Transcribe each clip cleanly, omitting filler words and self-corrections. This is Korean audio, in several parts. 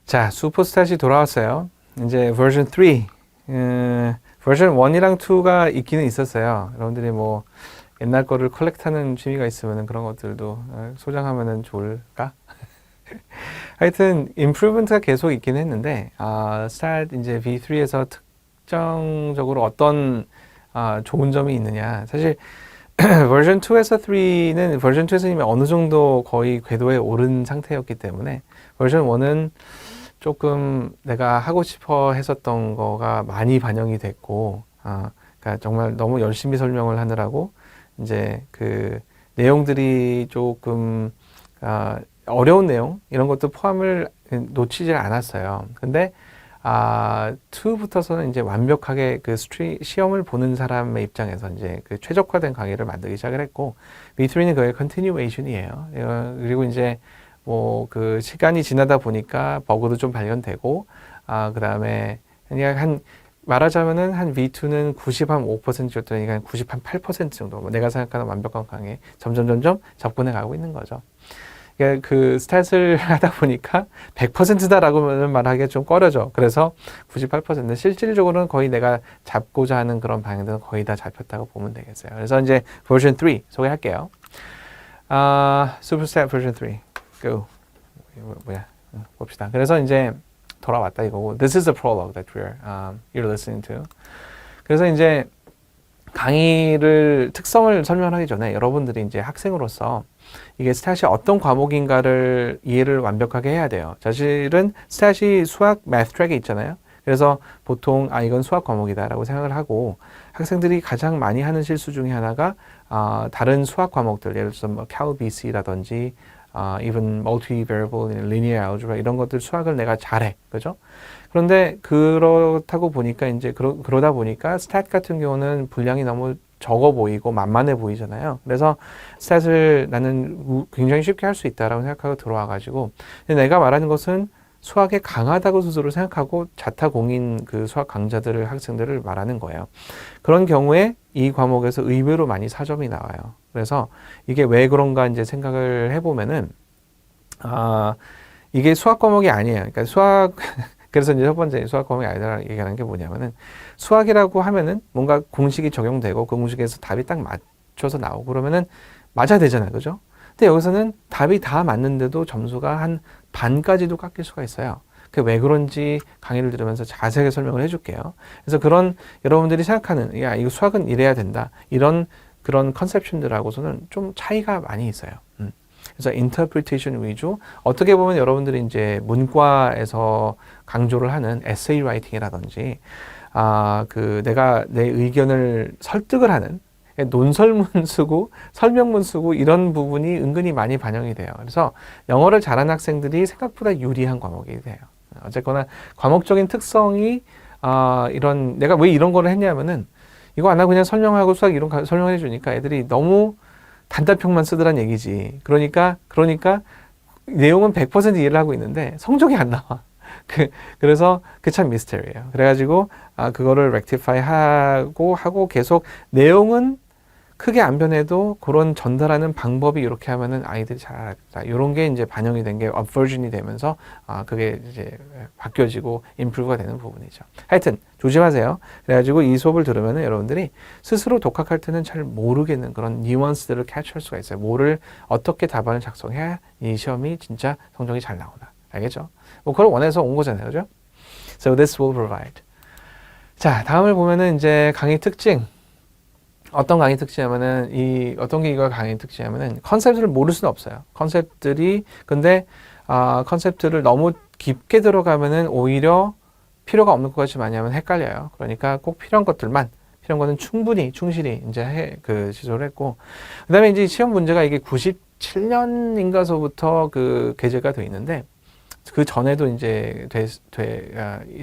자, 슈퍼스탯이 돌아왔어요. 이제 버전 3, 버전 1이랑 2가 있기는 있었어요. 여러분들이 뭐 옛날 거를 컬렉트하는 취미가 있으면 그런 것들도 소장하면 좋을까? 하여튼 임프루먼트가 계속 있긴 했는데 스타트 이제 V3에서 특정적으로 어떤 좋은 점이 있느냐. 사실 버전 2에서 3는 버전 2에서 이미 어느 정도 거의 궤도에 오른 상태였기 때문에 버전 1은 조금 내가 하고 싶어 했었던 거가 많이 반영이 됐고, 그러니까 정말 너무 열심히 설명을 하느라고 이제 그 내용들이 조금 어려운 내용 이런 것도 포함을 놓치질 않았어요. 근데 2부터서는 이제 완벽하게 그 시험을 보는 사람의 입장에서 이제 그 최적화된 강의를 만들기 시작을 했고, V3는 그의 컨티뉴에이션이에요. 그리고 이제 뭐 그 시간이 지나다 보니까 버그도 좀 발견되고, 그 다음에 그냥 말하자면은 한 V2는 95%였더니 한 98% 정도, 내가 생각하는 완벽한 강의에 점점 접근해 가고 있는 거죠. 그 스탯을 하다 보니까 100%다라고 말하기가 좀 꺼려져. 그래서 98%. 실질적으로는 거의 내가 잡고자 하는 그런 방향들은 거의 다 잡혔다고 보면 되겠어요. 그래서 이제 버전 3 소개할게요. 슈퍼스탯 버전 3. Go. 뭐야? 봅시다. 그래서 이제 돌아왔다 이거고. This is the prologue that you're listening to. 그래서 이제 강의를 특성을 설명하기 전에 여러분들이 이제 학생으로서 이게 스탯이 어떤 과목인가를 이해를 완벽하게 해야 돼요. 사실은 스탯이 수학 math 트랙에 있잖아요. 그래서 보통 이건 수학 과목이다라고 생각을 하고, 학생들이 가장 많이 하는 실수 중에 하나가 다른 수학 과목들, 예를 들어서 뭐 CalBC라든지 even multivariable, linear algebra 이런 것들 수학을 내가 잘해, 그죠? 그런데 그렇다고 보니까 이제 그러다 보니까 스탯 같은 경우는 분량이 너무 적어 보이고 만만해 보이잖아요. 그래서 스탯을 나는 굉장히 쉽게 할 수 있다라고 생각하고 들어와 가지고, 내가 말하는 것은 수학에 강하다고 스스로 생각하고 자타공인 그 수학 강좌들을 학생들을 말하는 거예요. 그런 경우에 이 과목에서 의외로 많이 사점이 나와요. 그래서 이게 왜 그런가 이제 생각을 해보면은 이게 수학 과목이 아니에요. 그러니까 그래서 이제 첫 번째 수학 과목이 아니라고 얘기하는 게 뭐냐면은, 수학이라고 하면은 뭔가 공식이 적용되고 그 공식에서 답이 딱 맞춰서 나오고 그러면은 맞아야 되잖아요. 그죠? 근데 여기서는 답이 다 맞는데도 점수가 한 반까지도 깎일 수가 있어요. 그게 왜 그런지 강의를 들으면서 자세하게 설명을 해줄게요. 그래서 여러분들이 생각하는, 야, 이거 수학은 이래야 된다, 그런 컨셉션들하고서는 좀 차이가 많이 있어요. 그래서 인터프리테이션 위주, 어떻게 보면 여러분들이 이제 문과에서 강조를 하는 에세이 라이팅이라든지 내가 내 의견을 설득을 하는 논설문 쓰고 설명문 쓰고 이런 부분이 은근히 많이 반영이 돼요. 그래서 영어를 잘하는 학생들이 생각보다 유리한 과목이 돼요. 어쨌거나 과목적인 특성이 내가 왜 이런 거를 했냐면은, 이거 안 하고 그냥 설명하고 수학 이론 설명해 주니까 애들이 너무 단답형만 쓰더란 얘기지. 그러니까 내용은 100% 이해를 하고 있는데 성적이 안 나와. 그래서 그 참 미스터리예요. 그래가지고 그거를 렉티파이 하고 계속 내용은 크게 안 변해도 그런 전달하는 방법이 이렇게 하면은 아이들이 잘 알겠다. 이런 게 이제 반영이 된 게 업버전이 되면서 그게 이제 바뀌어지고 임프루브가 되는 부분이죠. 하여튼 조심하세요. 그래가지고 이 수업을 들으면은 여러분들이 스스로 독학할 때는 잘 모르겠는 그런 뉘앙스들을 캐치할 수가 있어요. 뭐를 어떻게 답안을 작성해야 이 시험이 진짜 성적이 잘 나오나. 알겠죠? 뭐 그걸 원해서 온 거잖아요. 그죠? So this will provide. 자, 다음을 보면은 이제 강의 특징. 어떤 강의 특징이냐면은, 어떤 게 이거 강의 특징이냐면은, 컨셉들을 모를 수는 없어요. 근데 컨셉들을 너무 깊게 들어가면은 오히려 필요가 없는 것까지 많이 하면 헷갈려요. 그러니까 꼭 필요한 거는 충분히, 충실히 이제 시도를 했고, 그 다음에 이제 시험 문제가 이게 97년인가서부터 게재가 돼 있는데, 그 전에도 이제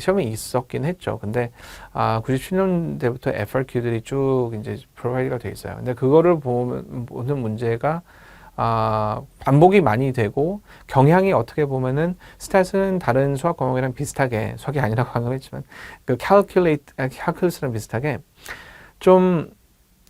시험이 있었긴 했죠. 근데 97년대부터 FRQ들이 쭉 이제 프로바이드가 돼 있어요. 근데 그거를 보는 문제가 반복이 많이 되고, 경향이 어떻게 보면은 스탯은 다른 수학 과목이랑 비슷하게, 수학이 아니라고 방금 했지만 캘큘러스랑 비슷하게 좀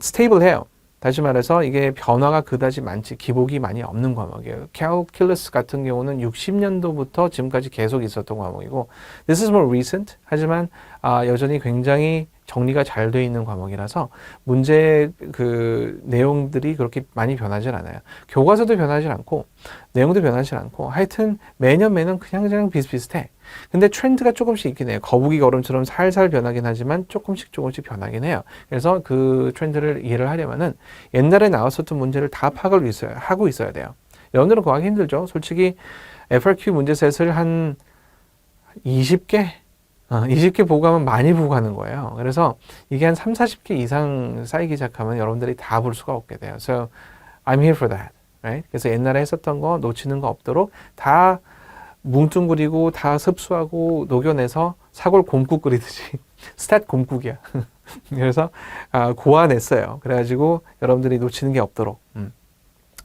스테이블해요. 다시 말해서 이게 변화가 그다지 많지 기복이 많이 없는 과목이에요. 캘큘러스 같은 경우는 60년도부터 지금까지 계속 있었던 과목이고 This is more recent. 하지만 여전히 굉장히 정리가 잘 돼 있는 과목이라서 문제 그 내용들이 그렇게 많이 변하진 않아요. 교과서도 변하진 않고 내용도 변하진 않고 하여튼 매년 그냥 비슷비슷해. 근데 트렌드가 조금씩 있긴 해요. 거북이 걸음처럼 살살 변하긴 하지만 조금씩 변하긴 해요. 그래서 그 트렌드를 이해를 하려면은 옛날에 나왔었던 문제를 다 파악을 하고 있어야 돼요. 여러분들은 구하기 힘들죠. 솔직히 FRQ 문제셋을 한 20개? 20개 보고 가면 많이 보고 가는 거예요. 그래서 이게 한 3, 40개 이상 쌓이기 시작하면 여러분들이 다 볼 수가 없게 돼요. So I'm here for that. Right? 그래서 옛날에 했었던 거 놓치는 거 없도록 다 뭉뚱그리고 다 습수하고 녹여내서 사골 곰국 끓이듯이 스탯 곰국이야. 그래서 고안했어요. 그래가지고 여러분들이 놓치는 게 없도록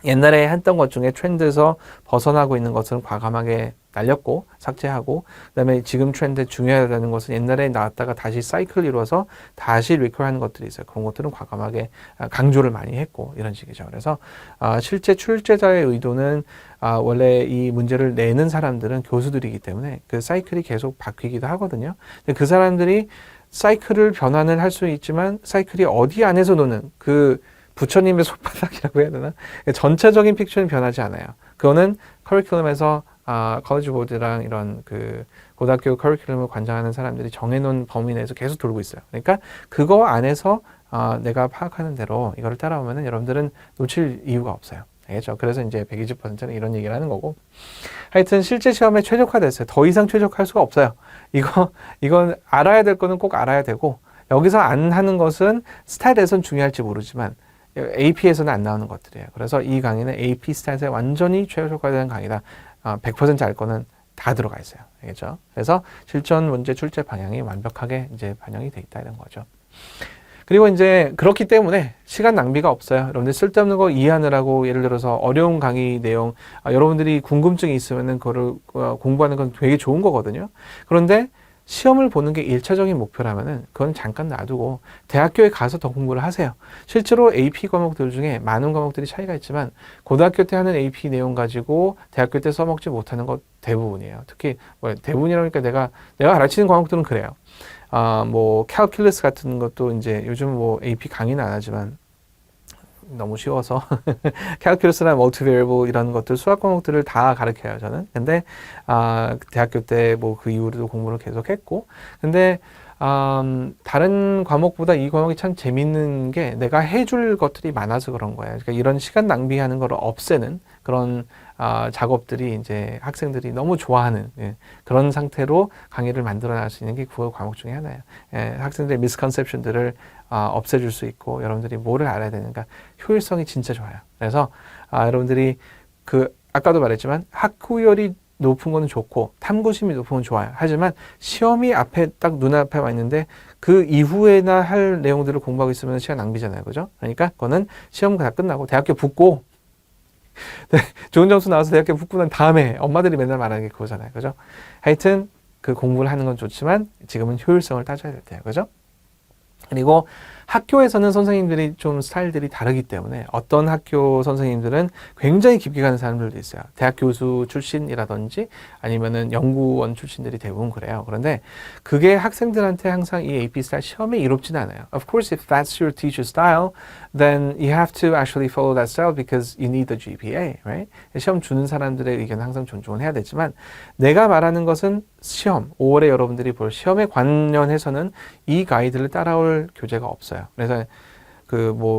옛날에 했던 것 중에 트렌드에서 벗어나고 있는 것은 과감하게 날렸고 삭제하고 그다음에 지금 트렌드에 중요하다는 것은 옛날에 나왔다가 다시 사이클 이루어서 다시 리콜하는 것들이 있어요. 그런 것들은 과감하게 강조를 많이 했고 이런 식이죠. 그래서 실제 출제자의 의도는 원래 이 문제를 내는 사람들은 교수들이기 때문에 그 사이클이 계속 바뀌기도 하거든요. 근데 그 사람들이 사이클을 변환을 할 수 있지만 사이클이 어디 안에서 노는 그 부처님의 손바닥이라고 해야 되나? 전체적인 픽처는 변하지 않아요. 그거는 커리큘럼에서 college 보드랑 이런 그 고등학교 커리큘럼을 관장하는 사람들이 정해놓은 범위 내에서 계속 돌고 있어요. 그러니까 그거 안에서 내가 파악하는 대로 이거를 따라오면은 여러분들은 놓칠 이유가 없어요. 알겠죠? 그래서 이제 120%는 이런 얘기를 하는 거고. 하여튼 실제 시험에 최적화됐어요. 더 이상 최적화할 수가 없어요. 이건 알아야 될 거는 꼭 알아야 되고 여기서 안 하는 것은 스탯에선 중요할지 모르지만 AP에서는 안 나오는 것들이에요. 그래서 이 강의는 AP 스탯에 완전히 최적화된 강의다. 100%알 거는 다 들어가 있어요. 알겠죠? 그래서 실전 문제 출제 방향이 완벽하게 이제 반영이 돼 있다 이런 거죠. 그리고 이제 그렇기 때문에 시간 낭비가 없어요. 여러분들 쓸데없는 거 이해하느라고 예를 들어서 어려운 강의 내용 여러분들이 궁금증이 있으면은 그거를 공부하는 건 되게 좋은 거거든요. 그런데 시험을 보는 게 1차적인 목표라면은 그건 잠깐 놔두고 대학교에 가서 더 공부를 하세요. 실제로 AP 과목들 중에 많은 과목들이 차이가 있지만 고등학교 때 하는 AP 내용 가지고 대학교 때 써먹지 못하는 것 대부분이에요. 특히 뭐 대부분이라니까 내가 가르치는 과목들은 그래요. 뭐 캘큘러스 같은 것도 이제 요즘 뭐 AP 강의는 안 하지만 너무 쉬워서 캘큘러스나 멀티베리블 이런 것들 수학 과목들을 다 가르쳐요 저는. 근데 대학교 때 뭐 그 이후로도 공부를 계속했고 근데 다른 과목보다 이 과목이 참 재밌는 게 내가 해줄 것들이 많아서 그런 거예요. 그러니까 이런 시간 낭비하는 거를 없애는 그런 작업들이 이제 학생들이 너무 좋아하는 그런 상태로 강의를 만들어낼 수 있는 게 그 과목 중에 하나예요. 학생들의 미스컨셉션들을 없애줄 수 있고 여러분들이 뭐를 알아야 되는가 효율성이 진짜 좋아요. 그래서 여러분들이 아까도 말했지만 학구열이 높은 거는 좋고 탐구심이 높은 건 좋아요. 하지만 시험이 앞에 딱 눈앞에 와 있는데 그 이후에나 할 내용들을 공부하고 있으면 시간 낭비잖아요. 그죠? 그러니까 그거는 시험 다 끝나고 대학교 붙고 좋은 점수 나와서 대학교 붙고 난 다음에 엄마들이 맨날 말하는 게 그거잖아요. 그죠? 하여튼 그 공부를 하는 건 좋지만 지금은 효율성을 따져야 될 때예요. 그죠? 그리고 학교에서는 선생님들이 좀 스타일들이 다르기 때문에 어떤 학교 선생님들은 굉장히 깊게 가는 사람들도 있어요. 대학 교수 출신이라든지 아니면은 연구원 출신들이 대부분 그래요. 그런데 그게 학생들한테 항상 이 AP 스타일 시험에 이롭지는 않아요. Of course, if that's your teacher style, then you have to actually follow that style because you need the GPA, right? 시험 주는 사람들의 의견은 항상 존중을 해야 되지만 내가 말하는 것은 시험, 5월에 여러분들이 볼 시험에 관련해서는 이 가이드를 따라올 교재가 없어요. 그래서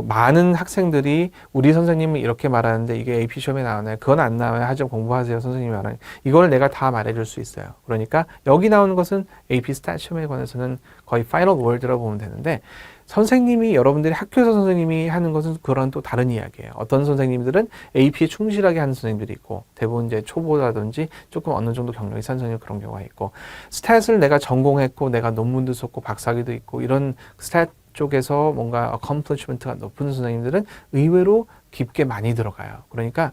많은 학생들이 우리 선생님은 이렇게 말하는데 이게 AP 시험에 나오나요? 그건 안 나와요. 하죠. 공부하세요. 선생님이 말하는. 이걸 내가 다 말해줄 수 있어요. 그러니까 여기 나오는 것은 AP 스탯 시험에 관해서는 거의 파이널 월드라고 보면 되는데 선생님이 여러분들이 학교에서 선생님이 하는 것은 그런 또 다른 이야기예요. 어떤 선생님들은 AP에 충실하게 하는 선생님들이 있고 대부분 이제 초보라든지 조금 어느 정도 경력이 산 선생님 그런 경우가 있고 스탯을 내가 전공했고 내가 논문도 썼고 박사학위도 있고 이런 스탯 쪽에서 뭔가 accomplishment가 높은 선생님들은 의외로 깊게 많이 들어가요. 그러니까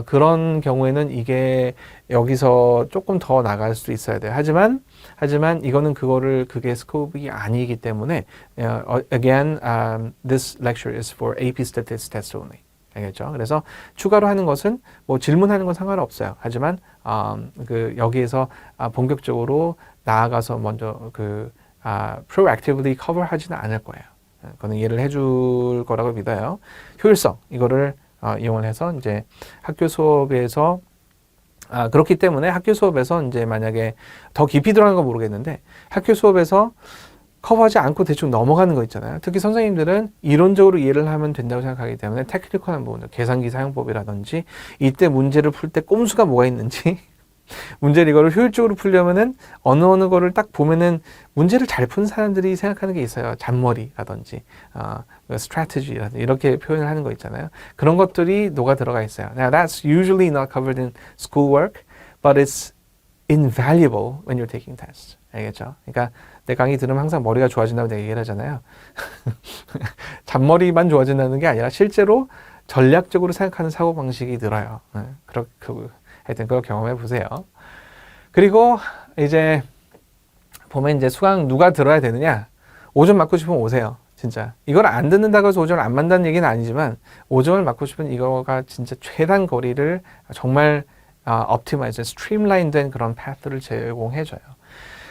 그런 경우에는 이게 여기서 조금 더 나갈 수 있어야 돼요. 하지만 이거는 그게 스코프가 아니기 때문에 again, this lecture is for AP Statistics test only. 알겠죠? 그래서 추가로 하는 것은 뭐 질문하는 건 상관없어요. 하지만 여기에서 본격적으로 나아가서 먼저 proactively cover하지는 않을 거예요. 그거는 이해를 해줄 거라고 믿어요. 효율성 이거를 이용을 해서 이제 학교 수업에서 그렇기 때문에 학교 수업에서 이제 만약에 더 깊이 들어가는 건 모르겠는데 학교 수업에서 커버하지 않고 대충 넘어가는 거 있잖아요. 특히 선생님들은 이론적으로 이해를 하면 된다고 생각하기 때문에 테크니컬한 부분들, 계산기 사용법이라든지 이때 문제를 풀 때 꼼수가 뭐가 있는지 문제를 이거를 효율적으로 풀려면은 어느 거를 딱 보면은 문제를 잘 푼 사람들이 생각하는 게 있어요. 잔머리라든지 strategy라든지 이렇게 표현을 하는 거 있잖아요. 그런 것들이 녹아 들어가 있어요. Now that's usually not covered in schoolwork, but it's invaluable when you're taking tests. 알겠죠? 그러니까 내 강의 들으면 항상 머리가 좋아진다고 내가 얘기를 하잖아요. 잔머리만 좋아진다는 게 아니라 실제로 전략적으로 생각하는 사고방식이 늘어요. 하여튼 그걸 경험해 보세요. 그리고 이제 보면 이제 수강 누가 들어야 되느냐? 5점 맞고 싶으면 오세요. 진짜. 이걸 안 듣는다고 해서 5점을 안 만다는 얘기는 아니지만 5점을 맞고 싶으면 이거가 진짜 최단 거리를 정말 optimize, streamline 된 그런 path를 제공해줘요.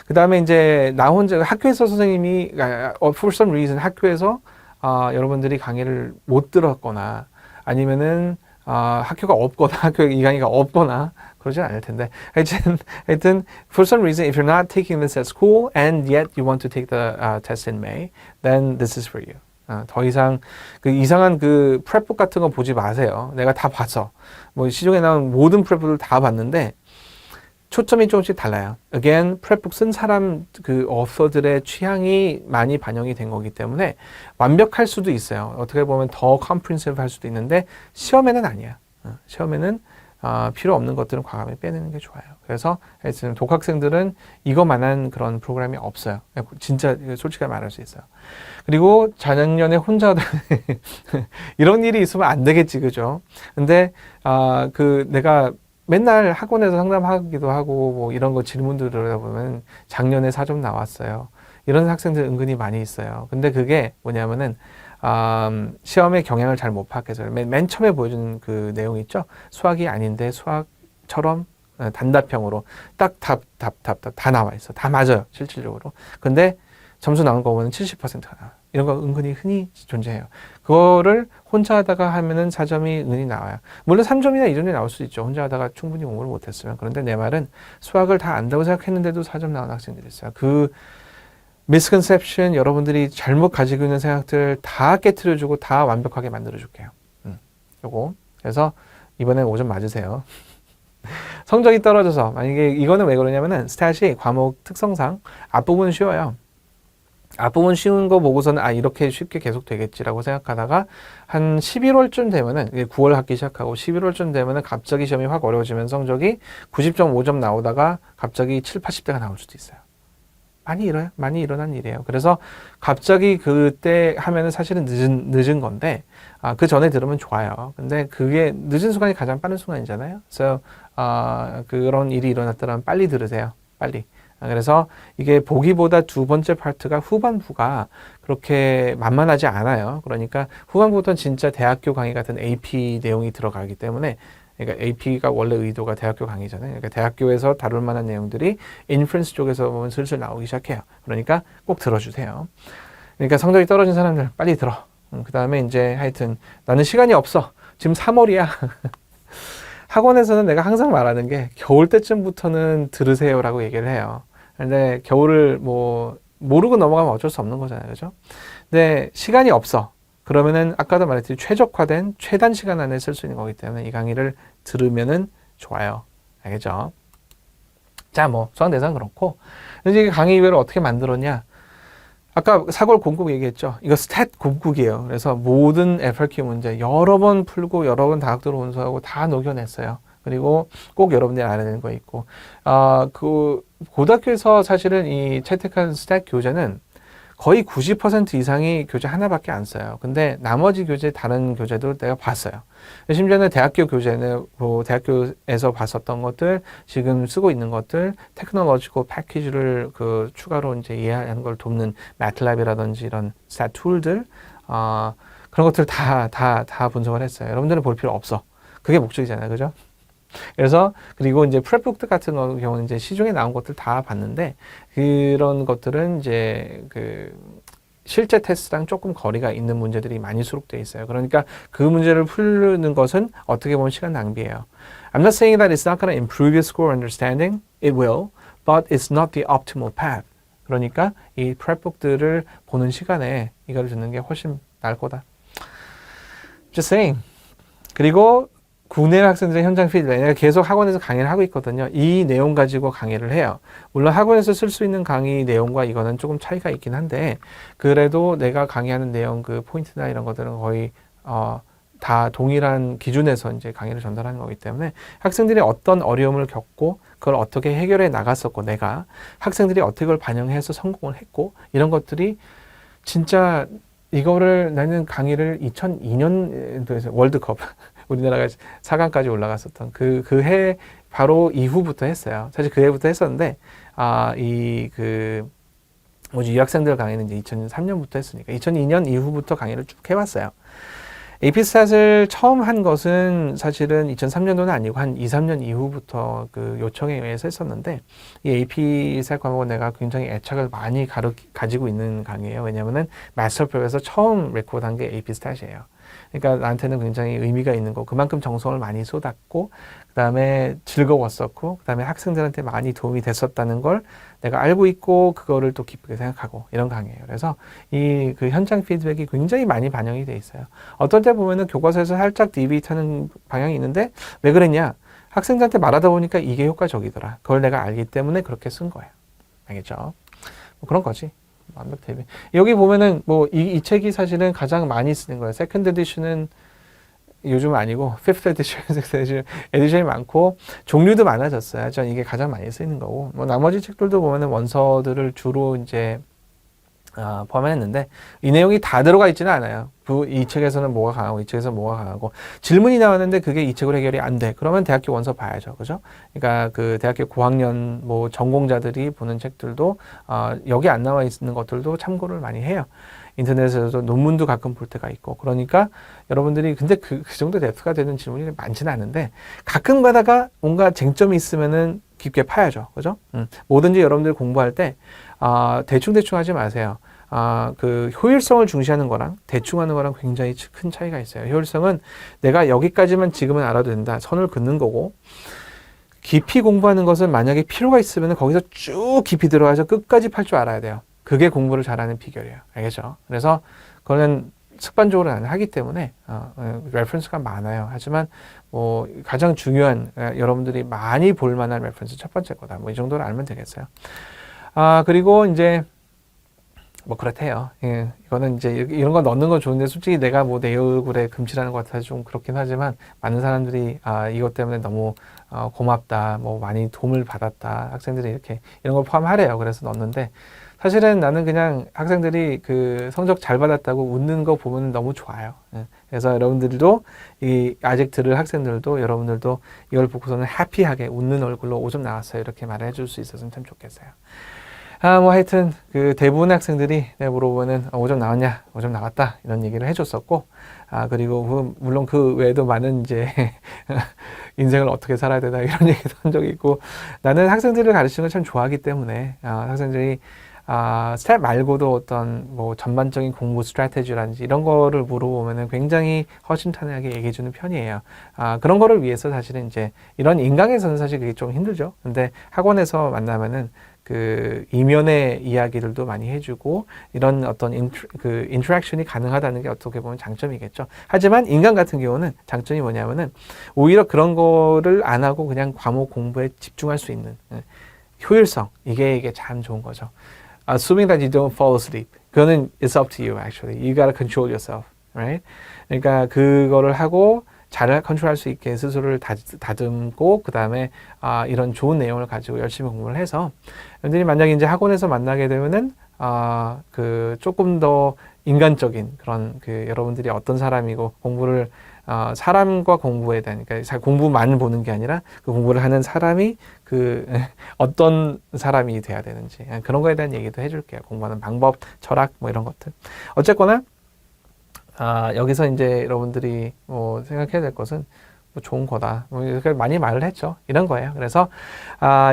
그 다음에 이제 나 혼자 학교에서 선생님이 for some reason 학교에서 여러분들이 강의를 못 들었거나 아니면은 학교가 없거나 학교에 이 강의가 없거나 그러진 않을 텐데 하여튼 for some reason if you're not taking this at school and yet you want to take the test in May then this is for you. 더 이상 이상한 프랩북 같은 거 보지 마세요. 내가 다 봤어. 뭐 시중에 나온 모든 프랩북을 다 봤는데 초점이 조금씩 달라요. Again, 프랩북 쓴 사람 어서들의 취향이 많이 반영이 된 거기 때문에 완벽할 수도 있어요. 어떻게 보면 더 comprehensive 할 수도 있는데 시험에는 아니야. 시험에는 필요 없는 것들은 과감히 빼내는 게 좋아요. 그래서 하여튼 독학생들은 이거만한 그런 프로그램이 없어요. 진짜 솔직하게 말할 수 있어요. 그리고 작년에 혼자 이런 일이 있으면 안 되겠지, 그죠? 근데 내가 맨날 학원에서 상담하기도 하고 뭐 이런 거 질문들 들어보면 작년에 4점 나왔어요. 이런 학생들 은근히 많이 있어요. 근데 그게 뭐냐면은 시험에 경향을 잘 못 파악해서 맨 처음에 보여준 그 내용 있죠? 수학이 아닌데 수학처럼 단답형으로 딱 다 나와 있어. 다 맞아요. 실질적으로. 근데 점수 나온 거 보면 70%가 나와. 이런 거 은근히 흔히 존재해요. 그거를 혼자 하다가 하면은 4점이 은근히 나와요. 물론 3점이나 2점이 나올 수 있죠. 혼자 하다가 충분히 공부를 못했으면. 그런데 내 말은 수학을 다 안다고 생각했는데도 4점 나온 학생들이 있어요. misconception 여러분들이 잘못 가지고 있는 생각들 다 깨트려주고 다 완벽하게 만들어줄게요. 요거. 그래서 이번엔 5점 맞으세요. 성적이 떨어져서 만약에 이거는 왜 그러냐면은 스탯이 과목 특성상 앞부분은 쉬워요. 앞부분 쉬운 거 보고서는 이렇게 쉽게 계속 되겠지라고 생각하다가 한 11월쯤 되면은 9월 학기 시작하고 11월쯤 되면은 갑자기 시험이 확 어려워지면 성적이 90.5점 나오다가 갑자기 7, 80대가 나올 수도 있어요. 많이 일어난 일이에요. 그래서 갑자기 그때 하면은 사실은 늦은 건데 그 전에 들으면 좋아요. 근데 그게 늦은 순간이 가장 빠른 순간이잖아요. 그래서 그런 일이 일어났더라면 빨리 들으세요. 빨리. 그래서 이게 보기보다 두 번째 파트가 후반부가 그렇게 만만하지 않아요. 그러니까 후반부부터는 진짜 대학교 강의 같은 AP 내용이 들어가기 때문에 그러니까 AP가 원래 의도가 대학교 강의잖아요. 그러니까 대학교에서 다룰 만한 내용들이 인프런스 쪽에서 보면 슬슬 나오기 시작해요. 그러니까 꼭 들어주세요. 그러니까 성적이 떨어진 사람들 빨리 들어. 그 다음에 이제 하여튼 나는 시간이 없어. 지금 3월이야. 학원에서는 내가 항상 말하는 게 겨울 때쯤부터는 들으세요라고 얘기를 해요. 근데 겨울을 모르고 넘어가면 어쩔 수 없는 거잖아요. 그죠? 근데 시간이 없어. 그러면은 아까도 말했듯이 최적화된 최단 시간 안에 쓸 수 있는 거기 때문에 이 강의를 들으면은 좋아요. 알겠죠? 자, 수강 대상 그렇고. 이제 강의 이외로 어떻게 만들었냐? 아까 사골 공국 얘기했죠. 이거 스탯 공국이에요. 그래서 모든 FRQ 문제 여러 번 풀고 여러 번 다학도로 운수하고 다 녹여냈어요. 그리고 꼭 여러분들이 알아야 되는 거 있고, 고등학교에서 사실은 이 채택한 스탯 교재는 거의 90% 이상이 교재 하나밖에 안 써요. 근데 나머지 교재, 다른 교재도 내가 봤어요. 심지어는 대학교 교재는 뭐 대학교에서 봤었던 것들, 지금 쓰고 있는 것들, 테크놀로지컬 패키지를 그 추가로 이제 이해하는 걸 돕는 매틀랩이라든지 이런 스tat 툴들, 그런 것들 다 분석을 했어요. 여러분들은 볼 필요 없어. 그게 목적이잖아요. 그죠? 그래서 그리고 이제 프랩북 같은 경우는 이제 시중에 나온 것들 다 봤는데 그런 것들은 이제 그 실제 테스트랑 조금 거리가 있는 문제들이 많이 수록되어 있어요. 그러니까 그 문제를 풀는 것은 어떻게 보면 시간 낭비예요. I'm not saying that it's not going to improve your score understanding. It will, but it's not the optimal path. 그러니까 이 프랩북들을 보는 시간에 이걸 듣는 게 훨씬 나을 거다. Just saying. 그리고 국내 학생들의 현장 피드백, 내가 계속 학원에서 강의를 하고 있거든요. 이 내용 가지고 강의를 해요. 물론 학원에서 쓸 수 있는 강의 내용과 이거는 조금 차이가 있긴 한데 그래도 내가 강의하는 내용 그 포인트나 이런 것들은 거의 다 동일한 기준에서 이제 강의를 전달하는 거기 때문에 학생들이 어떤 어려움을 겪고 그걸 어떻게 해결해 나갔었고 내가 학생들이 어떻게 그걸 반영해서 성공을 했고 이런 것들이 진짜 이거를 나는 강의를 2002년도에서 월드컵 우리나라가 4강까지 올라갔었던 그 해 바로 이후부터 했어요. 사실 그 해부터 했었는데 유학생들 강의는 이제 2003년부터 했으니까 2002년 이후부터 강의를 쭉 해왔어요. AP스탯을 처음 한 것은 사실은 2003년도는 아니고 한 2, 3년 이후부터 그 요청에 의해서 했었는데 이 AP스탯 과목은 내가 굉장히 애착을 많이 가지고 있는 강의예요. 왜냐하면은 마스터프랩에서 처음 레코드한 게 AP스탯이에요. 그러니까 나한테는 굉장히 의미가 있는 거. 그만큼 정성을 많이 쏟았고, 그 다음에 즐거웠었고, 그 다음에 학생들한테 많이 도움이 됐었다는 걸 내가 알고 있고, 그거를 또 기쁘게 생각하고, 이런 강의예요. 그래서 이 그 현장 피드백이 굉장히 많이 반영이 돼 있어요. 어떤 때 보면은 교과서에서 살짝 디비트하는 방향이 있는데, 왜 그랬냐? 학생들한테 말하다 보니까 이게 효과적이더라. 그걸 내가 알기 때문에 그렇게 쓴 거예요. 알겠죠? 뭐 그런 거지. 완벽 대비. 여기 보면은 뭐 이 책이 사실은 가장 많이 쓰는 거예요. 세컨드 에디션은 요즘 아니고 피프트 에디션, 섹스 에디션이 많고 종류도 많아졌어요. 전 이게 가장 많이 쓰이는 거고 뭐 나머지 책들도 보면은 원서들을 주로 이제 포함했는데 이 내용이 다 들어가 있지는 않아요. 이 책에서는 뭐가 강하고 이 책에서 뭐가 강하고 질문이 나왔는데 그게 이 책으로 해결이 안 돼. 그러면 대학교 원서 봐야죠. 그죠? 그러니까 그 대학교 고학년 뭐 전공자들이 보는 책들도 여기 안 나와 있는 것들도 참고를 많이 해요. 인터넷에서도 논문도 가끔 볼 때가 있고 그러니까 여러분들이 근데 그 정도 뎁스가 되는 질문이 많지는 않은데 가끔 가다가 뭔가 쟁점이 있으면은 깊게 파야죠. 그죠? 뭐든지 여러분들 공부할 때 대충 하지 마세요. 그 효율성을 중시하는 거랑 대충 하는 거랑 굉장히 큰 차이가 있어요. 효율성은 내가 여기까지만 지금은 알아도 된다. 선을 긋는 거고 깊이 공부하는 것은 만약에 필요가 있으면 거기서 쭉 깊이 들어가서 끝까지 팔 줄 알아야 돼요. 그게 공부를 잘하는 비결이에요. 알겠죠? 그래서 그거는 습관적으로 나는 하기 때문에 레퍼런스가 많아요. 하지만 뭐 가장 중요한 여러분들이 많이 볼 만한 레퍼런스 첫 번째 거다. 뭐 이 정도로 알면 되겠어요. 그리고 이제 뭐 그렇대요. 예, 이거는 이제 이런 거 넣는 건 좋은데 솔직히 내가 뭐 내 얼굴에 금칠하는 것 같아서 좀 그렇긴 하지만 많은 사람들이 이것 때문에 너무 고맙다, 뭐 많이 도움을 받았다, 학생들이 이렇게 이런 걸 포함하래요. 그래서 넣었는데 사실은 나는 그냥 학생들이 그 성적 잘 받았다고 웃는 거 보면 너무 좋아요. 예, 그래서 여러분들도 아직 들을 학생들도 여러분들도 이걸 보고서는 해피하게 웃는 얼굴로 5점 나왔어요. 이렇게 말해 줄 수 있었으면 참 좋겠어요. 뭐 하여튼 그 대부분의 학생들이 내가 물어보면은 5점 나왔냐? 5점 나왔다. 이런 얘기를 해줬었고 그리고 물론 그 외에도 많은 이제 인생을 어떻게 살아야 되나 이런 얘기도 한 적이 있고 나는 학생들을 가르치는 걸 참 좋아하기 때문에 학생들이 스텝 말고도 어떤 뭐 전반적인 공부 스트래티지라든지 이런 거를 물어보면은 굉장히 허심탄회하게 얘기해주는 편이에요. 그런 거를 위해서 사실은 이제 이런 인강에서는 사실 그게 좀 힘들죠. 근데 학원에서 만나면은 그 이면의 이야기들도 많이 해주고 이런 어떤 인터랙션이 가능하다는 게 어떻게 보면 장점이겠죠. 하지만 인간 같은 경우는 장점이 뭐냐면은 오히려 그런 거를 안 하고 그냥 과목 공부에 집중할 수 있는 효율성 이게 참 좋은 거죠. Assuming that you don't fall asleep, 그거는 it's up to you actually. You gotta control yourself, right? 그러니까 그거를 하고 잘 컨트롤할 수 있게 스스로를 다듬고 그 다음에 이런 좋은 내용을 가지고 열심히 공부를 해서 여러분들이 만약에 이제 학원에서 만나게 되면은 그 조금 더 인간적인 그런 그 여러분들이 어떤 사람이고 공부를 사람과 공부에 대한 그러니까 공부만 보는 게 아니라 그 공부를 하는 사람이 그 어떤 사람이 돼야 되는지 그런 거에 대한 얘기도 해줄게요. 공부하는 방법, 철학 뭐 이런 것들. 어쨌거나 여기서 이제 여러분들이 뭐 생각해야 될 것은 뭐 좋은 거다. 뭐 이렇게 많이 말을 했죠. 이런 거예요. 그래서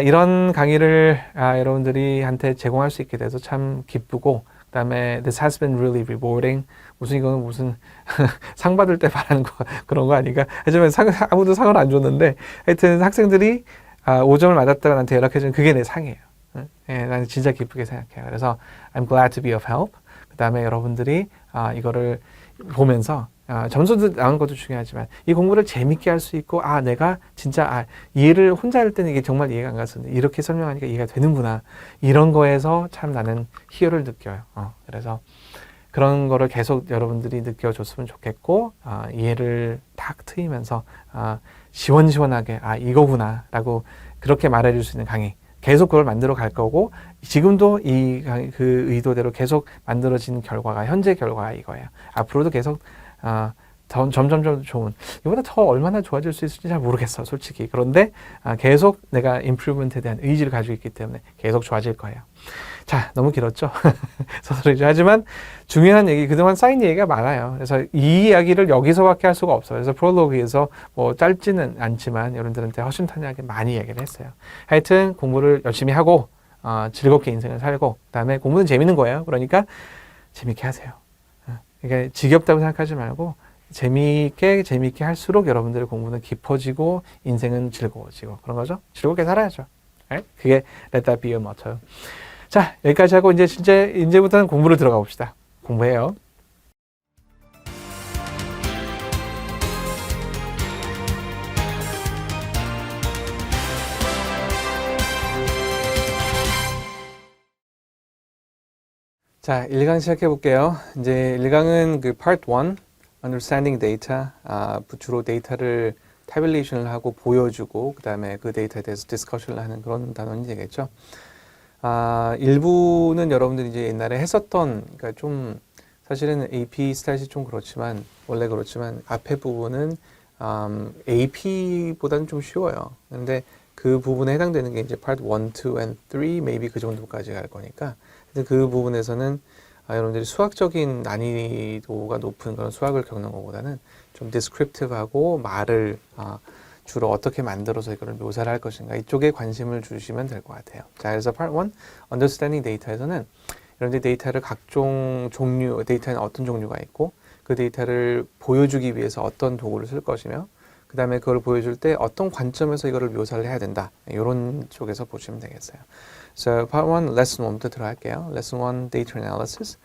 이런 강의를 여러분들이 한테 제공할 수 있게 돼서 참 기쁘고 그다음에 this has been really rewarding. 이거는 무슨 상 받을 때 말하는 거 그런 거 아닌가? 하지만 아무도 상을 안 줬는데 하여튼 학생들이 5점을 맞았다고 나한테 연락해주는 그게 내 상이에요. 예, 나는 진짜 기쁘게 생각해요. 그래서 I'm glad to be of help. 그다음에 여러분들이 이거를 보면서 점수도 나오는 것도 중요하지만 이 공부를 재밌게 할 수 있고 내가 진짜 이해를 혼자 할 때는 이게 정말 이해가 안 갔었는데 이렇게 설명하니까 이해가 되는구나 이런 거에서 참 나는 희열을 느껴요. 그래서 그런 거를 계속 여러분들이 느껴줬으면 좋겠고 이해를 탁 트이면서 시원시원하게 이거구나 라고 그렇게 말해줄 수 있는 강의 계속 그걸 만들어 갈 거고 지금도 그 의도대로 계속 만들어진 결과가 현재 결과가 이거예요. 앞으로도 계속 점점 좋은 이보다 더 얼마나 좋아질 수 있을지 잘 모르겠어 솔직히. 그런데 계속 내가 improvement에 대한 의지를 가지고 있기 때문에 계속 좋아질 거예요. 자, 너무 길었죠? 서술이죠. 하지만 중요한 얘기, 그동안 쌓인 얘기가 많아요. 그래서 이 이야기를 여기서밖에 할 수가 없어요. 그래서 프롤로그에서 뭐 짧지는 않지만 여러분들한테 허심탄회하게 많이 얘기를 했어요. 하여튼 공부를 열심히 하고 즐겁게 인생을 살고 그다음에 공부는 재밌는 거예요. 그러니까 재밌게 하세요. 그러니까 지겹다고 생각하지 말고 재미있게 할수록 여러분들의 공부는 깊어지고 인생은 즐거워지고 그런 거죠. 즐겁게 살아야죠. 그게 Let that be your motto. 자, 여기까지 하고 이제부터는 공부를 들어가 봅시다. 공부해요. 자, 1강 시작해 볼게요. 이제 1강은 그 Part 1, Understanding Data, 주로 데이터를 타빌레이션을 하고 보여주고 그 다음에 그 데이터에 대해서 디스커션을 하는 그런 단원이 되겠죠. 일부는 여러분들이 이제 옛날에 했었던, 그러니까 좀 사실은 AP 스타일이 좀 그렇지만 원래 그렇지만 앞에 부분은 AP보다는 좀 쉬워요. 근데 그 부분에 해당되는 게 이제 Part 1, 2, and 3, maybe 그 정도까지 갈 거니까 그 부분에서는 여러분들이 수학적인 난이도가 높은 그런 수학을 겪는 것보다는 좀 descriptive하고 말을 주로 어떻게 만들어서 이거를 묘사를 할 것인가 이쪽에 관심을 주시면 될 것 같아요. 자, 그래서 Part 1, Understanding Data에서는 여러분들이 데이터를 각종 종류, 데이터에는 어떤 종류가 있고 그 데이터를 보여주기 위해서 어떤 도구를 쓸 것이며 그 다음에 그걸 보여줄 때 어떤 관점에서 이거를 묘사를 해야 된다. 이런 쪽에서 보시면 되겠어요. So, Part 1, Lesson 1부터 들어갈게요. Lesson 1, Data Analysis.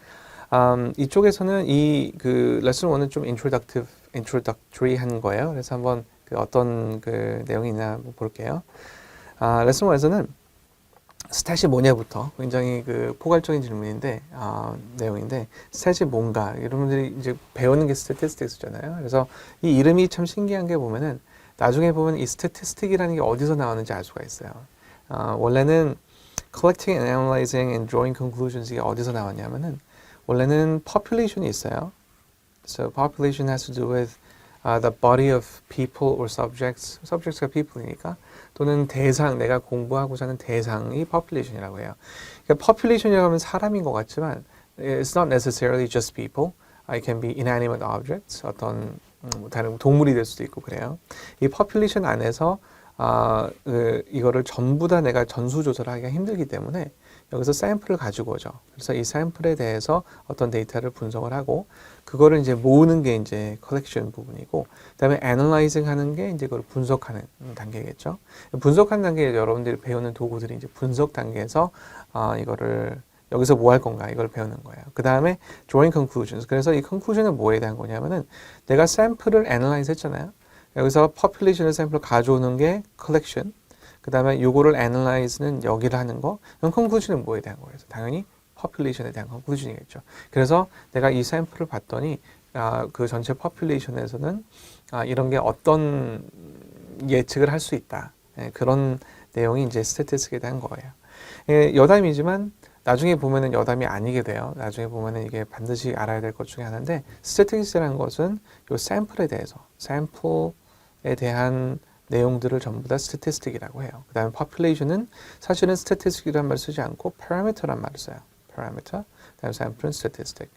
이쪽에서는 그 Lesson 1은 좀 introductory 한 거예요. 그래서 한번 어떤 그 내용이 있나 한번 볼게요. Lesson 1에서는 스탯이 뭐냐부터 굉장히 그 포괄적인 질문인데 내용인데 스탯이 뭔가 여러분들이 이제 배우는 게 스태티스틱스잖아요. 그래서 이 이름이 참 신기한 게 보면은 나중에 보면 이 스태티스틱이라는 게 어디서 나오는지 알 수가 있어요. 원래는 collecting and analyzing and drawing conclusions 이게 어디서 나왔냐면은 원래는 population이 있어요. So population has to do with the body of people or subjects. subjects가 people이니까 또는 대상, 내가 공부하고자 하는 대상이 population이라고 해요. 그러니까 population이라고 하면 사람인 것 같지만 it's not necessarily just people. It can be inanimate objects. 어떤 다른 동물이 될 수도 있고 그래요. 이 population 안에서 이거를 전부 다 내가 전수조사를 하기가 힘들기 때문에 여기서 샘플을 가지고 오죠. 그래서 이 샘플에 대해서 어떤 데이터를 분석을 하고 그거를 이제 모으는 게 이제 컬렉션 부분이고 그다음에 애널라이징 하는 게 이제 그걸 분석하는 단계겠죠. 분석하는 단계에 여러분들이 배우는 도구들이 이제 분석 단계에서 이거를 여기서 뭐 할 건가 이걸 배우는 거예요. 그 다음에 drawing conclusions. 그래서 이 conclusion은 뭐에 대한 거냐면은 내가 샘플을 애널라이즈 했잖아요. 여기서 population의 샘플을 가져오는 게 collection. 그 다음에 요거를 analyze는 여기를 하는 거. 그럼 conclusion은 뭐에 대한 거예요? 당연히 population에 대한 conclusion이겠죠. 그래서 내가 이 샘플을 봤더니 그 전체 population에서는 이런 게 어떤 예측을 할 수 있다. 그런 내용이 이제 statistic에 대한 거예요. 여담이지만 나중에 보면은 여담이 아니게 돼요. 나중에 보면은 이게 반드시 알아야 될 것 중에 하나인데 스태티스틱스라는 것은 요 샘플에 대해서 샘플에 대한 내용들을 전부 다 스태티스틱이라고 해요. 그 다음에 population은 사실은 스태티스틱이라는 말을 쓰지 않고 parameter란 말을 써요. parameter, 그 다음에 샘플은 statistic.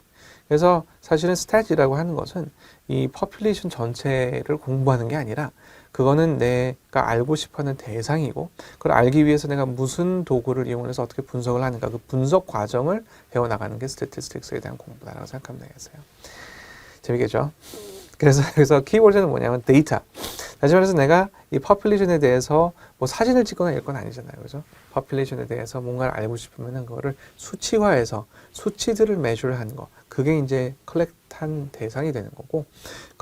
그래서 사실은 stat이라고 하는 것은 이 population 전체를 공부하는 게 아니라 그거는 내가 알고 싶어하는 대상이고 그걸 알기 위해서 내가 무슨 도구를 이용해서 어떻게 분석을 하는가 그 분석 과정을 배워나가는 게 statistics에 대한 공부다라고 생각하면 되겠어요. 재밌겠죠? 그래서 키워드는 뭐냐면 데이터. 다시 말해서 내가 이 population에 대해서 뭐 사진을 찍거나 이럴 건 아니잖아요. 그죠? population에 대해서 뭔가를 알고 싶으면 그거를 수치화해서 수치들을 measure한 거. 그게 이제 collect한 대상이 되는 거고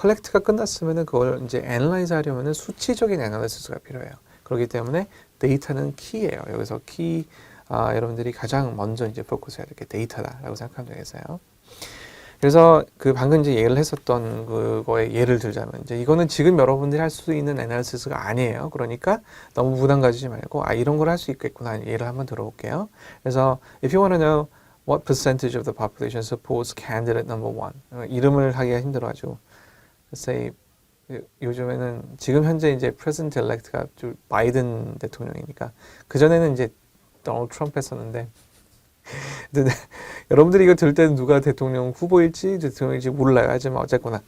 collect가 끝났으면은 그걸 이제 analyze 하려면은 수치적인 analysis가 필요해요. 그렇기 때문에 데이터는 키예요. 여기서 키 여러분들이 가장 먼저 이제 포커스해야 될 게 데이터다라고 생각하면 되겠어요. 그래서 그 방금 이제 얘기를 했었던 그거에 예를 들자면 이제 이거는 지금 여러분들이 할 수 있는 애널리시스가 아니에요. 그러니까 너무 부담 가지지 말고 이런 걸 할 수 있겠구나 예를 한번 들어볼게요. 그래서 if you want to know what percentage of the population supports candidate number one 이름을 하기가 힘들어가지고 say 요즘에는 지금 현재 이제 president elect가 바이든 대통령이니까 그 전에는 이제 도널드 트럼프 했었는데 근데 여러분들이 이거 들을 때는 누가 대통령 후보일지 대통령일지 몰라요. 하지만 어쨌거나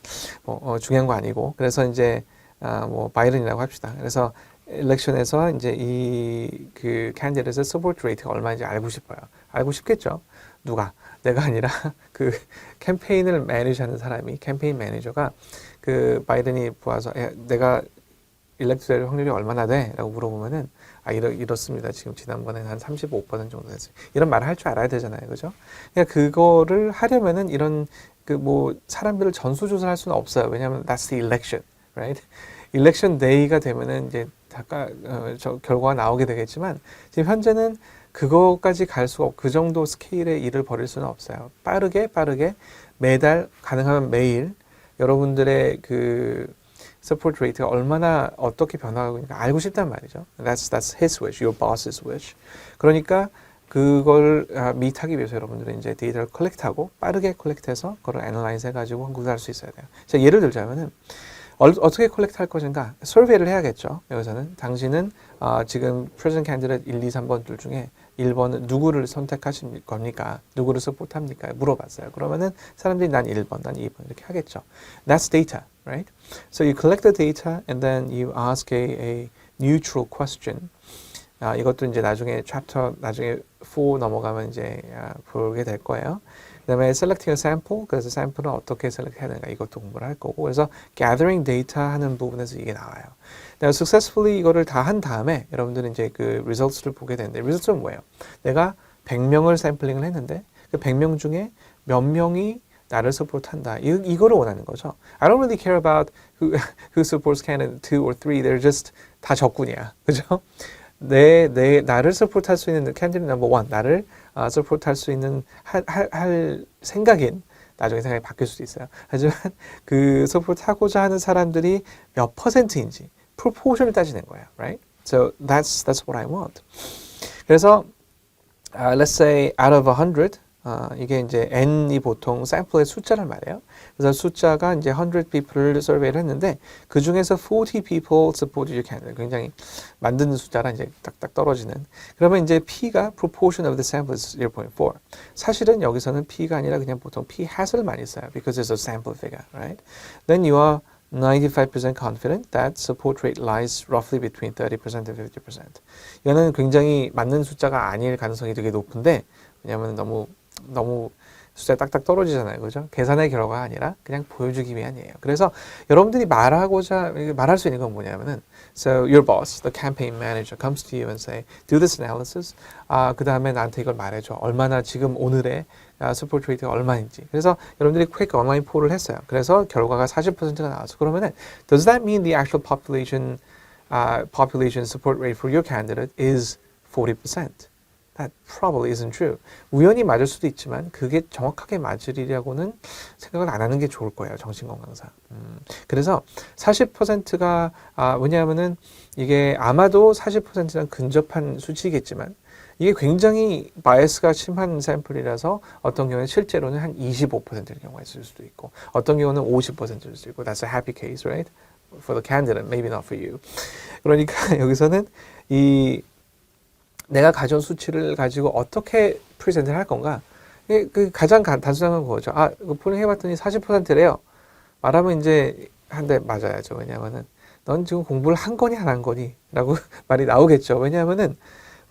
중요한 거 아니고 그래서 이제 뭐 바이든이라고 합시다. 그래서 일렉션에서 이제 이 그 캔디데이트의 서포트 레이트가 얼마인지 알고 싶어요. 알고 싶겠죠. 누가 내가 아니라 그 캠페인을 매니지하는 사람이 캠페인 매니저가 그 바이든이 보아서 내가 일렉트 될 확률이 얼마나 돼? 라고 물어보면은 이렇습니다. 지금 지난번에는 한 35% 정도 됐어요. 이런 말을 할 줄 알아야 되잖아요. 그죠? 그러니까 그거를 하려면은 이런 그 뭐 사람들을 전수조사를 할 수는 없어요. 왜냐하면 that's the election, right? election day가 되면은 이제 결과가 나오게 되겠지만 지금 현재는 그거까지 갈 수가 없고 그 정도 스케일의 일을 벌일 수는 없어요. 빠르게 매달 가능하면 매일 여러분들의 그 support rate가 얼마나 어떻게 변화하고 있는가 알고 싶단 말이죠. That's his wish, your boss's wish. 그러니까 그걸 meet하기 위해서 여러분들은 이제 데이터를 컬렉트하고 빠르게 컬렉트해서 그걸 애널라이즈 해가지고 구사할 수 있어야 돼요. 자, 예를 들자면은 어떻게 컬렉트 할 것인가? 설베이를 해야겠죠. 여기서는 당신은 지금 프레젠트 캔디데이트 1, 2, 3번들 중에 1번은 누구를 선택하실 겁니까? 누구를 서포트합니까? 물어봤어요. 그러면은 사람들이 난 1번, 난 2번 이렇게 하겠죠. That's data, right? So you collect the data and then you ask a neutral question. 이것도 이제 나중에 나중에 4 넘어가면 이제 보게 될 거예요. 그 다음에 selecting a sample, 그래서 샘플은 어떻게 셀렉트 해야 되는가 이것도 공부를 할 거고 그래서 gathering data 하는 부분에서 이게 나와요. successfully 이거를 다 한 다음에 여러분들은 이제 그 results를 보게 되는데 results는 뭐예요? 내가 100명을 샘플링을 했는데 그 100명 중에 몇 명이 나를 서포트한다. 이거를 원하는 거죠. I don't really care about who supports candidate 2 or 3. They're just 다 적군이야. 그죠? 나를 서포트할 수 있는 candidate number 1, 나를 서포트할 수 있는 할 생각인 나중에 생각이 바뀔 수도 있어요. 하지만 그 서포트하고자 하는 사람들이 몇 퍼센트인지 proportion을 따지는 거예요, right? So that's what I want. 그래서 let's say out of 100 이게 이제 n이 보통 샘플의 숫자를 말해요. 그래서 숫자가 이제 100 people를 survey를 했는데 그 중에서 40 people supported your candidate. 굉장히 만드는 숫자라 이제 딱딱 떨어지는. 그러면 이제 P가 proportion of the sample is 0.4. 사실은 여기서는 P가 아니라 그냥 보통 P hat을 많이 써요. Because it's a sample figure, right? Then you are 95% confident that support rate lies roughly between 30% and 50%. 이거는 굉장히 맞는 숫자가 아닐 가능성이 되게 높은데 왜냐하면 너무 숫자 딱딱 떨어지잖아요. 그죠? 계산의 결과가 아니라 그냥 보여주기 위한이에요. 그래서 여러분들이 말할 수 있는 건 뭐냐면은 So your boss, the campaign manager comes to you and say, do this analysis. 그 다음에 나한테 이걸 말해줘. 얼마나 지금 오늘의 support rate가 얼마인지. 그래서 여러분들이 quick 온라인 폴을 했어요. 그래서 결과가 40%가 나와서 그러면은 Does that mean the actual population support rate for your candidate is 40%? That probably isn't true. 우연히 맞을 수도 있지만 그게 정확하게 맞으리라고는 생각을 안 하는 게 좋을 거예요. 정신건강상. 그래서 40%가 왜냐하면은 이게 아마도 40%랑 근접한 수치겠지만 이게 굉장히 바이어스가 심한 샘플이라서 어떤 경우는 실제로는 한 25%의 경우가 있을 수도 있고 어떤 경우는 50%일 수도 있고 That's a happy case, right? For the candidate, maybe not for you. 그러니까 여기서는 이 내가 가져온 수치를 가지고 어떻게 프레젠트를 할 건가? 그 가장 단순한 건 그거죠. 이거 폴링 해봤더니 40%래요. 말하면 이제 한 대 맞아야죠. 왜냐하면은 넌 지금 공부를 한 거니 안 한 거니? 라고 말이 나오겠죠. 왜냐하면은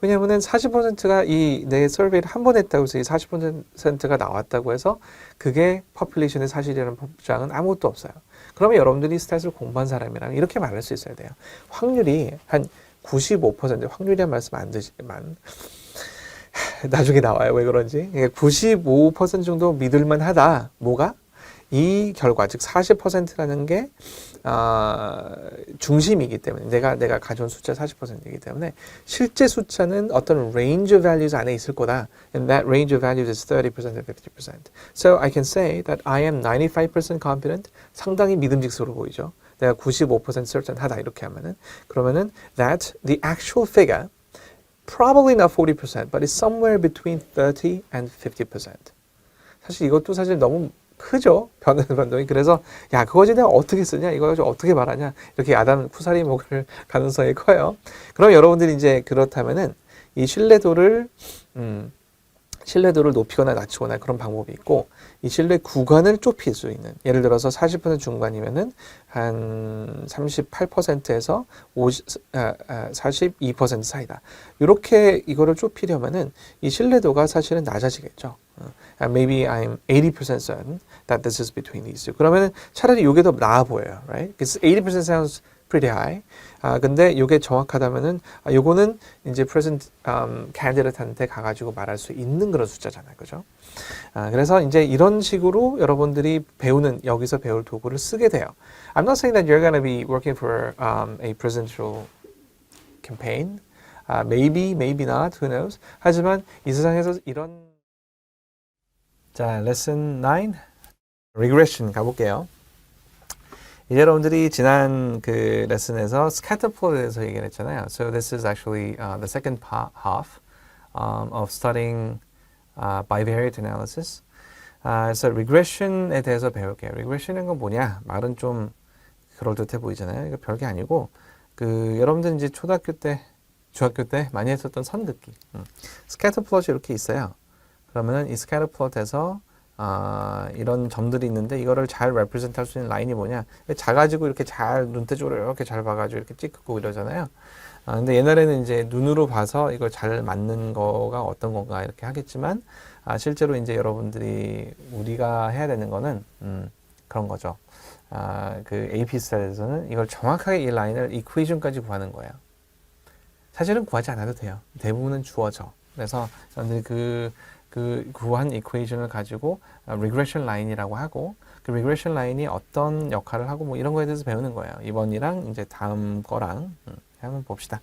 40%가 내 서베이를 한 번 했다고 해서 이 40%가 나왔다고 해서 그게 퍼퓰레이션의 사실이라는 보장은 아무것도 없어요. 그러면 여러분들이 스탯을 공부한 사람이라면 이렇게 말할 수 있어야 돼요. 확률이 한 95% 확률이란 말씀 안 드시지만 나중에 나와요. 왜 그런지. 95% 정도 믿을만 하다. 뭐가? 이 결과, 즉 40%라는 게 중심이기 때문에 내가 가져온 숫자 40%이기 때문에 실제 숫자는 어떤 range of values 안에 있을 거다. And that range of values is 30% and 50%. So I can say that I am 95% confident. 상당히 믿음직스러워 보이죠. 내가 95% certain 하다 이렇게 하면은 그러면은 that the actual figure probably not 40% but it's somewhere between 30 and 50%. 사실 이것도 사실 너무 크죠. 변동이. 그래서 야 그거지 내가 어떻게 쓰냐 이거 가지고 어떻게 말하냐 이렇게 야단 쿠사리 먹을 가능성이 커요. 그럼 여러분들이 이제 그렇다면은 이 신뢰도를 높이거나 낮추거나 그런 방법이 있고 이 신뢰 구간을 좁힐 수 있는 예를 들어서 40% 중반이면은 한 38%에서 42% 사이다. 이렇게 이거를 좁히려면은 이 신뢰도가 사실은 낮아지겠죠. Maybe I'm 80% certain that this is between these two. 그러면은 차라리 이게 더 나아 보여요, right? Because 80% sounds pretty high. 근데 이게 정확하다면은 요거는 이제 present candidate한테 가가지고 말할 수 있는 그런 숫자잖아요, 그죠? 그래서 이제 이런 식으로 여러분들이 여기서 배울 도구를 쓰게 돼요. I'm not saying that you're going to be working for a presidential campaign. Maybe not, who knows? 하지만 이 세상에서 이런 자, lesson 9 regression 가볼게요. 이제 여러분들이 지난 그 레슨에서 scatter plot에 대해서 얘기를 했잖아요. So this is actually the second half of studying bivariate analysis. 그래서 regression에 대해서 배울게요. regression은 건 뭐냐? 말은 좀 그럴듯해 보이잖아요. 이거 별게 아니고 여러분들 이제 초등학교 때, 중학교 때 많이 했었던 선긋기. scatter plot이 이렇게 있어요. 그러면은 이 scatter plot에서 이런 점들이 있는데 이거를 잘 represent 할 수 있는 라인이 뭐냐? 작아지고 이렇게 잘 눈대중으로 이렇게 잘 봐가지고 이렇게 찍고 이러잖아요. 근데 옛날에는 이제 눈으로 봐서 이걸 잘 맞는 거가 어떤 건가 이렇게 하겠지만 실제로 이제 여러분들이 우리가 해야 되는 거는 그런 거죠. 그 AP 스타일에서는 이걸 정확하게 이 라인을 이퀘이션까지 구하는 거예요. 사실은 구하지 않아도 돼요. 대부분은 주어져. 그래서 여러분들이 그 구한 이퀘이션을 가지고 regression 라인이라고 하고 그 regression 라인이 어떤 역할을 하고 뭐 이런 거에 대해서 배우는 거예요. 이번이랑 이제 다음 거랑 한번 봅시다.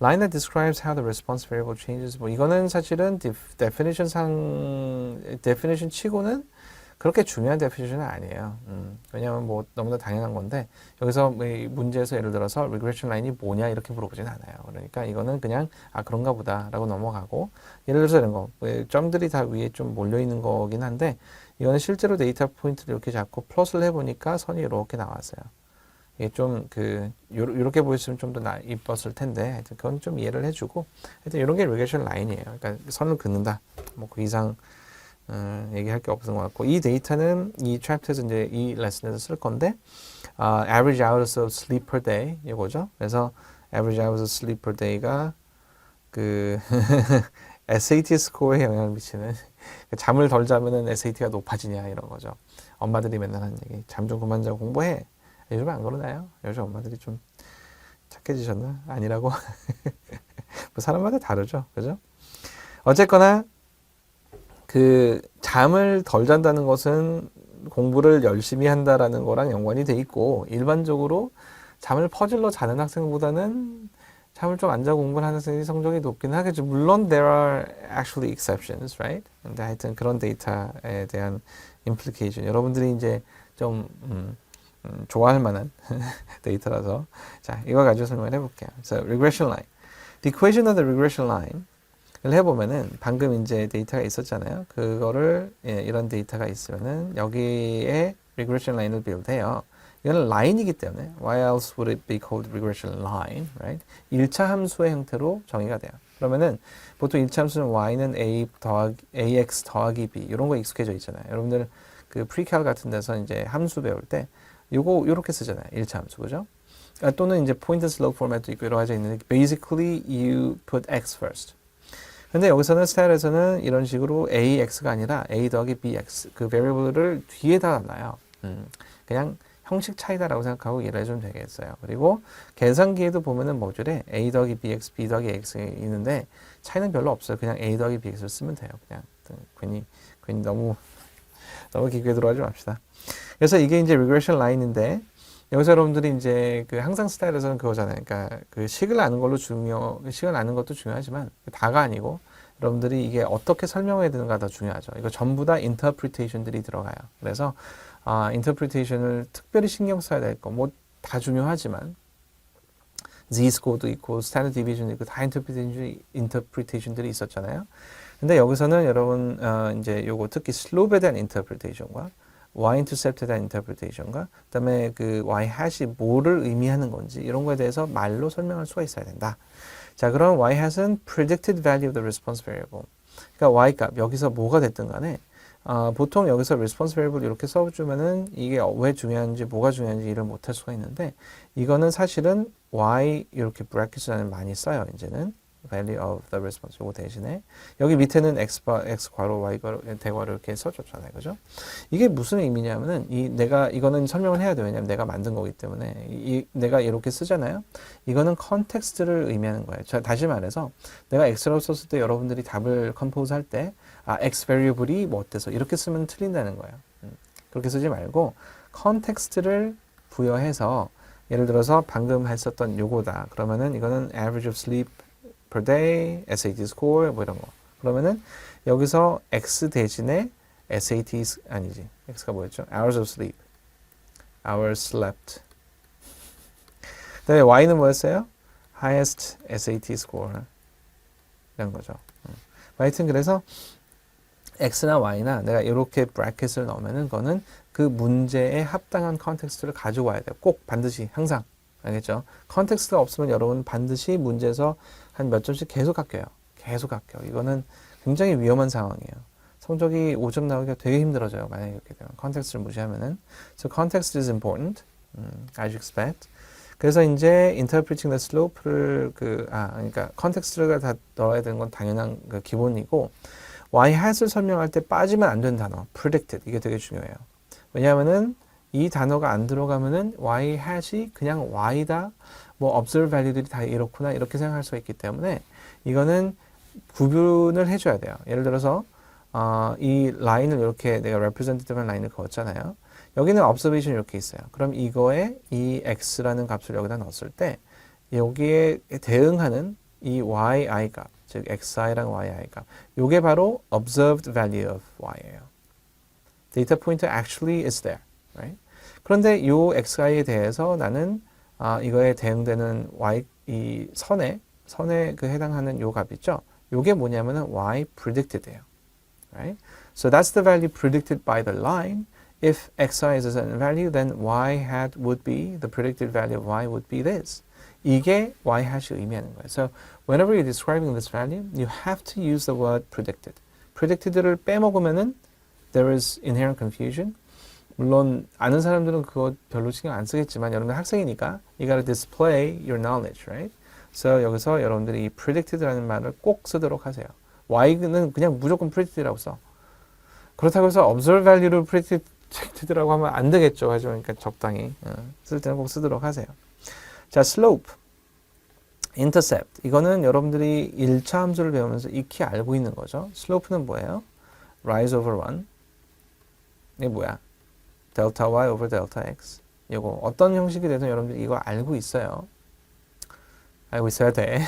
Line that describes how the response variable changes. 뭐 이거는 사실은 definition 치고는 그렇게 중요한 definition은 아니에요. 왜냐하면 뭐 너무나 당연한 건데 여기서 문제에서 예를 들어서 regression 라인이 뭐냐 이렇게 물어보진 않아요. 그러니까 이거는 그냥 그런가 보다라고 넘어가고 예를 들어서 이런 거 점들이 다 위에 좀 몰려 있는 거긴 한데 이거는 실제로 데이터 포인트를 이렇게 잡고 플러스를 해보니까 선이 이렇게 나왔어요. 이게 좀 요렇게 보였으면 좀 더 이뻤을 텐데 하여튼 그건 좀 이해를 해주고 하여튼 이런 게 regression 라인이에요. 그러니까 선을 긋는다. 뭐 그 이상 얘기할 게 없는 것 같고 이 데이터는 이 챕터에서 이제 이 레슨에서 쓸 건데 average hours of sleep per day 이거죠. 그래서 average hours of sleep per day가 그 SAT 스코어에 영향을 미치는 잠을 덜 자면은 SAT가 높아지냐 이런 거죠. 엄마들이 맨날 하는 얘기 잠 좀 그만 자고 공부해. 요즘 안 그러나요? 요즘 엄마들이 좀 착해지셨나? 아니라고? 뭐 사람마다 다르죠, 그죠? 어쨌거나 그 잠을 덜 잔다는 것은 공부를 열심히 한다라는 거랑 연관이 돼 있고 일반적으로 잠을 퍼즐로 자는 학생보다는 잠을 좀 안 자고 공부를 하는 학생이 성적이 높긴 하겠죠. 물론 there are actually exceptions, right? 근데 하여튼 그런 데이터에 대한 implication 여러분들이 이제 좀 좋아할 만한 데이터라서 자 이거 가지고 설명을 해볼게요. So regression line, the equation of the regression line 를 해보면은 방금 이제 데이터가 있었잖아요. 그거를 이런 데이터가 있으면은 여기에 regression line을 build해요. 이거는 라인이기 때문에 why else would it be called regression line, right? 1차 함수의 형태로 정의가 돼요. 그러면은 보통 1차 함수는 y는 ax 더하기 b 이런 거 익숙해져 있잖아요. 여러분들 그 프리칼 같은 데서 이제 함수 배울 때 요렇게 쓰잖아요. 1차 함수 그죠? 또는 이제 point and slope 포맷도 있고 여러 가지 있는데 basically you put x first. 근데 여기서는 스타일에서는 이런 식으로 ax가 아니라 a 더하기 bx 그 variable을 뒤에다 놔요. 그냥 형식 차이다라고 생각하고 이해를 해주면 되겠어요. 그리고 계산기에도 보면은 모듈에 a 더하기 bx, b 더하기 x 있는데 차이는 별로 없어요. 그냥 a 더하기 bx를 쓰면 돼요. 그냥 괜히 너무 깊게 들어가지 맙시다. 그래서 이게 이제 regression line인데 여기서 여러분들이 이제 그 항상 스타일에서는 그거잖아요. 그러니까 그 식을 아는 것도 중요하지만 다가 아니고 여러분들이 이게 어떻게 설명해야 되는가 더 중요하죠. 이거 전부 다 interpretation들이 들어가요. 그래서 interpretation을 특별히 신경 써야 될 거, 뭐 다 중요하지만 z-score도 있고 standard deviation도 있고 다 interpretation들이 있었잖아요. 근데 여기서는 여러분 이제 요거 특히 slope에 대한 interpretation과 y-intercept에 대한 interpretation과 그다음에 그 y-hat이 뭐를 의미하는 건지 이런 거에 대해서 말로 설명할 수가 있어야 된다. 자, 그럼 y-hat은 predicted value of the response variable. 그러니까 y-값 여기서 뭐가 됐든 간에 보통 여기서 response variable 이렇게 써주면은 이게 왜 중요한지 뭐가 중요한지 이해를 못할 수가 있는데 이거는 사실은 y 이렇게 브래킷을 많이 써요. 이제는 value of the response 요거 대신에 여기 밑에는 x 괄호 y 괄호 대괄호 이렇게 써줬잖아요. 그죠? 이게 무슨 의미냐면은 이거는 설명을 해야 돼요. 왜냐면 내가 만든 거기 때문에 내가 이렇게 쓰잖아요. 이거는 컨텍스트를 의미하는 거예요. 다시 말해서 내가 x라고 썼을 때 여러분들이 답을 컴포즈 할 때 x variable이 뭐 어때서 이렇게 쓰면 틀린다는 거예요. 그렇게 쓰지 말고 컨텍스트를 부여해서 예를 들어서 방금 했었던 요거다. 그러면은 이거는 average of sleep per day, SAT score 뭐 이런 거. 그러면은 여기서 x 대신에 SAT 아니지. x가 뭐였죠? hours of sleep. hours slept. 그다음에 y는 뭐였어요? highest SAT score. 이런 거죠. 하여튼 그래서 x나 y나 내가 이렇게 브래킷을 넣으면은 그거는 그 문제에 합당한 컨텍스트를 가지고 와야 돼요. 꼭 반드시 항상. 알겠죠? 컨텍스트가 없으면 여러분 반드시 문제에서 한 몇 점씩 계속 깎여요. 계속 깎여. 이거는 굉장히 위험한 상황이에요. 성적이 5점 나오기가 되게 힘들어져요. 만약에 이렇게 되면. 컨텍스트를 무시하면은. So context is important. As you expect. 그래서 이제 interpreting the slope를 그러니까 컨텍스트를 다 넣어야 되는 건 당연한 그 기본이고 y-hat을 설명할 때 빠지면 안 되는 단어 predicted 이게 되게 중요해요. 왜냐하면은 이 단어가 안 들어가면은 y-hat이 그냥 y다 뭐 observe value들이 다 이렇구나 이렇게 생각할 수가 있기 때문에 이거는 구분을 해줘야 돼요. 예를 들어서 이 라인을 이렇게 내가 representative 라인을 그었잖아요. 여기는 observation 이렇게 있어요. 그럼 이거에 이 x라는 값을 여기다 넣었을 때 여기에 대응하는 이 yi 값, 즉 xi랑 yi 값, 이게 바로 observed value of y예요. data pointer actually is there, right? 그런데 이 xi에 대해서 나는 이거에 대응되는 이 선에 그 해당하는 요 값 있죠? 요게 뭐냐면은 y predicted예요, right? So that's the value predicted by the line. If xi is a certain value, then y hat would be, the predicted value of y would be this. 이게 y hat이 의미하는 거예요. So whenever you're describing this value, you have to use the word predicted. predicted를 빼먹으면은 there is inherent confusion. 물론 아는 사람들은 그거 별로 신경 안 쓰겠지만 여러분 학생이니까 you gotta display your knowledge, right? So 여기서 여러분들이 이 predicted라는 말을 꼭 쓰도록 하세요. y는 그냥 무조건 predicted라고 써. 그렇다고 해서 observe value를 predicted라고 하면 안 되겠죠. 하지만 그러니까 적당히 쓸 때는 꼭 쓰도록 하세요. 자, slope, intercept. 이거는 여러분들이 1차 함수를 배우면서 익히 알고 있는 거죠. slope는 뭐예요? rise over 1. 이게 뭐야? delta y over delta x. 이거 어떤 형식이 되든 여러분들이 이거 알고 있어요. 알고 있어야 돼.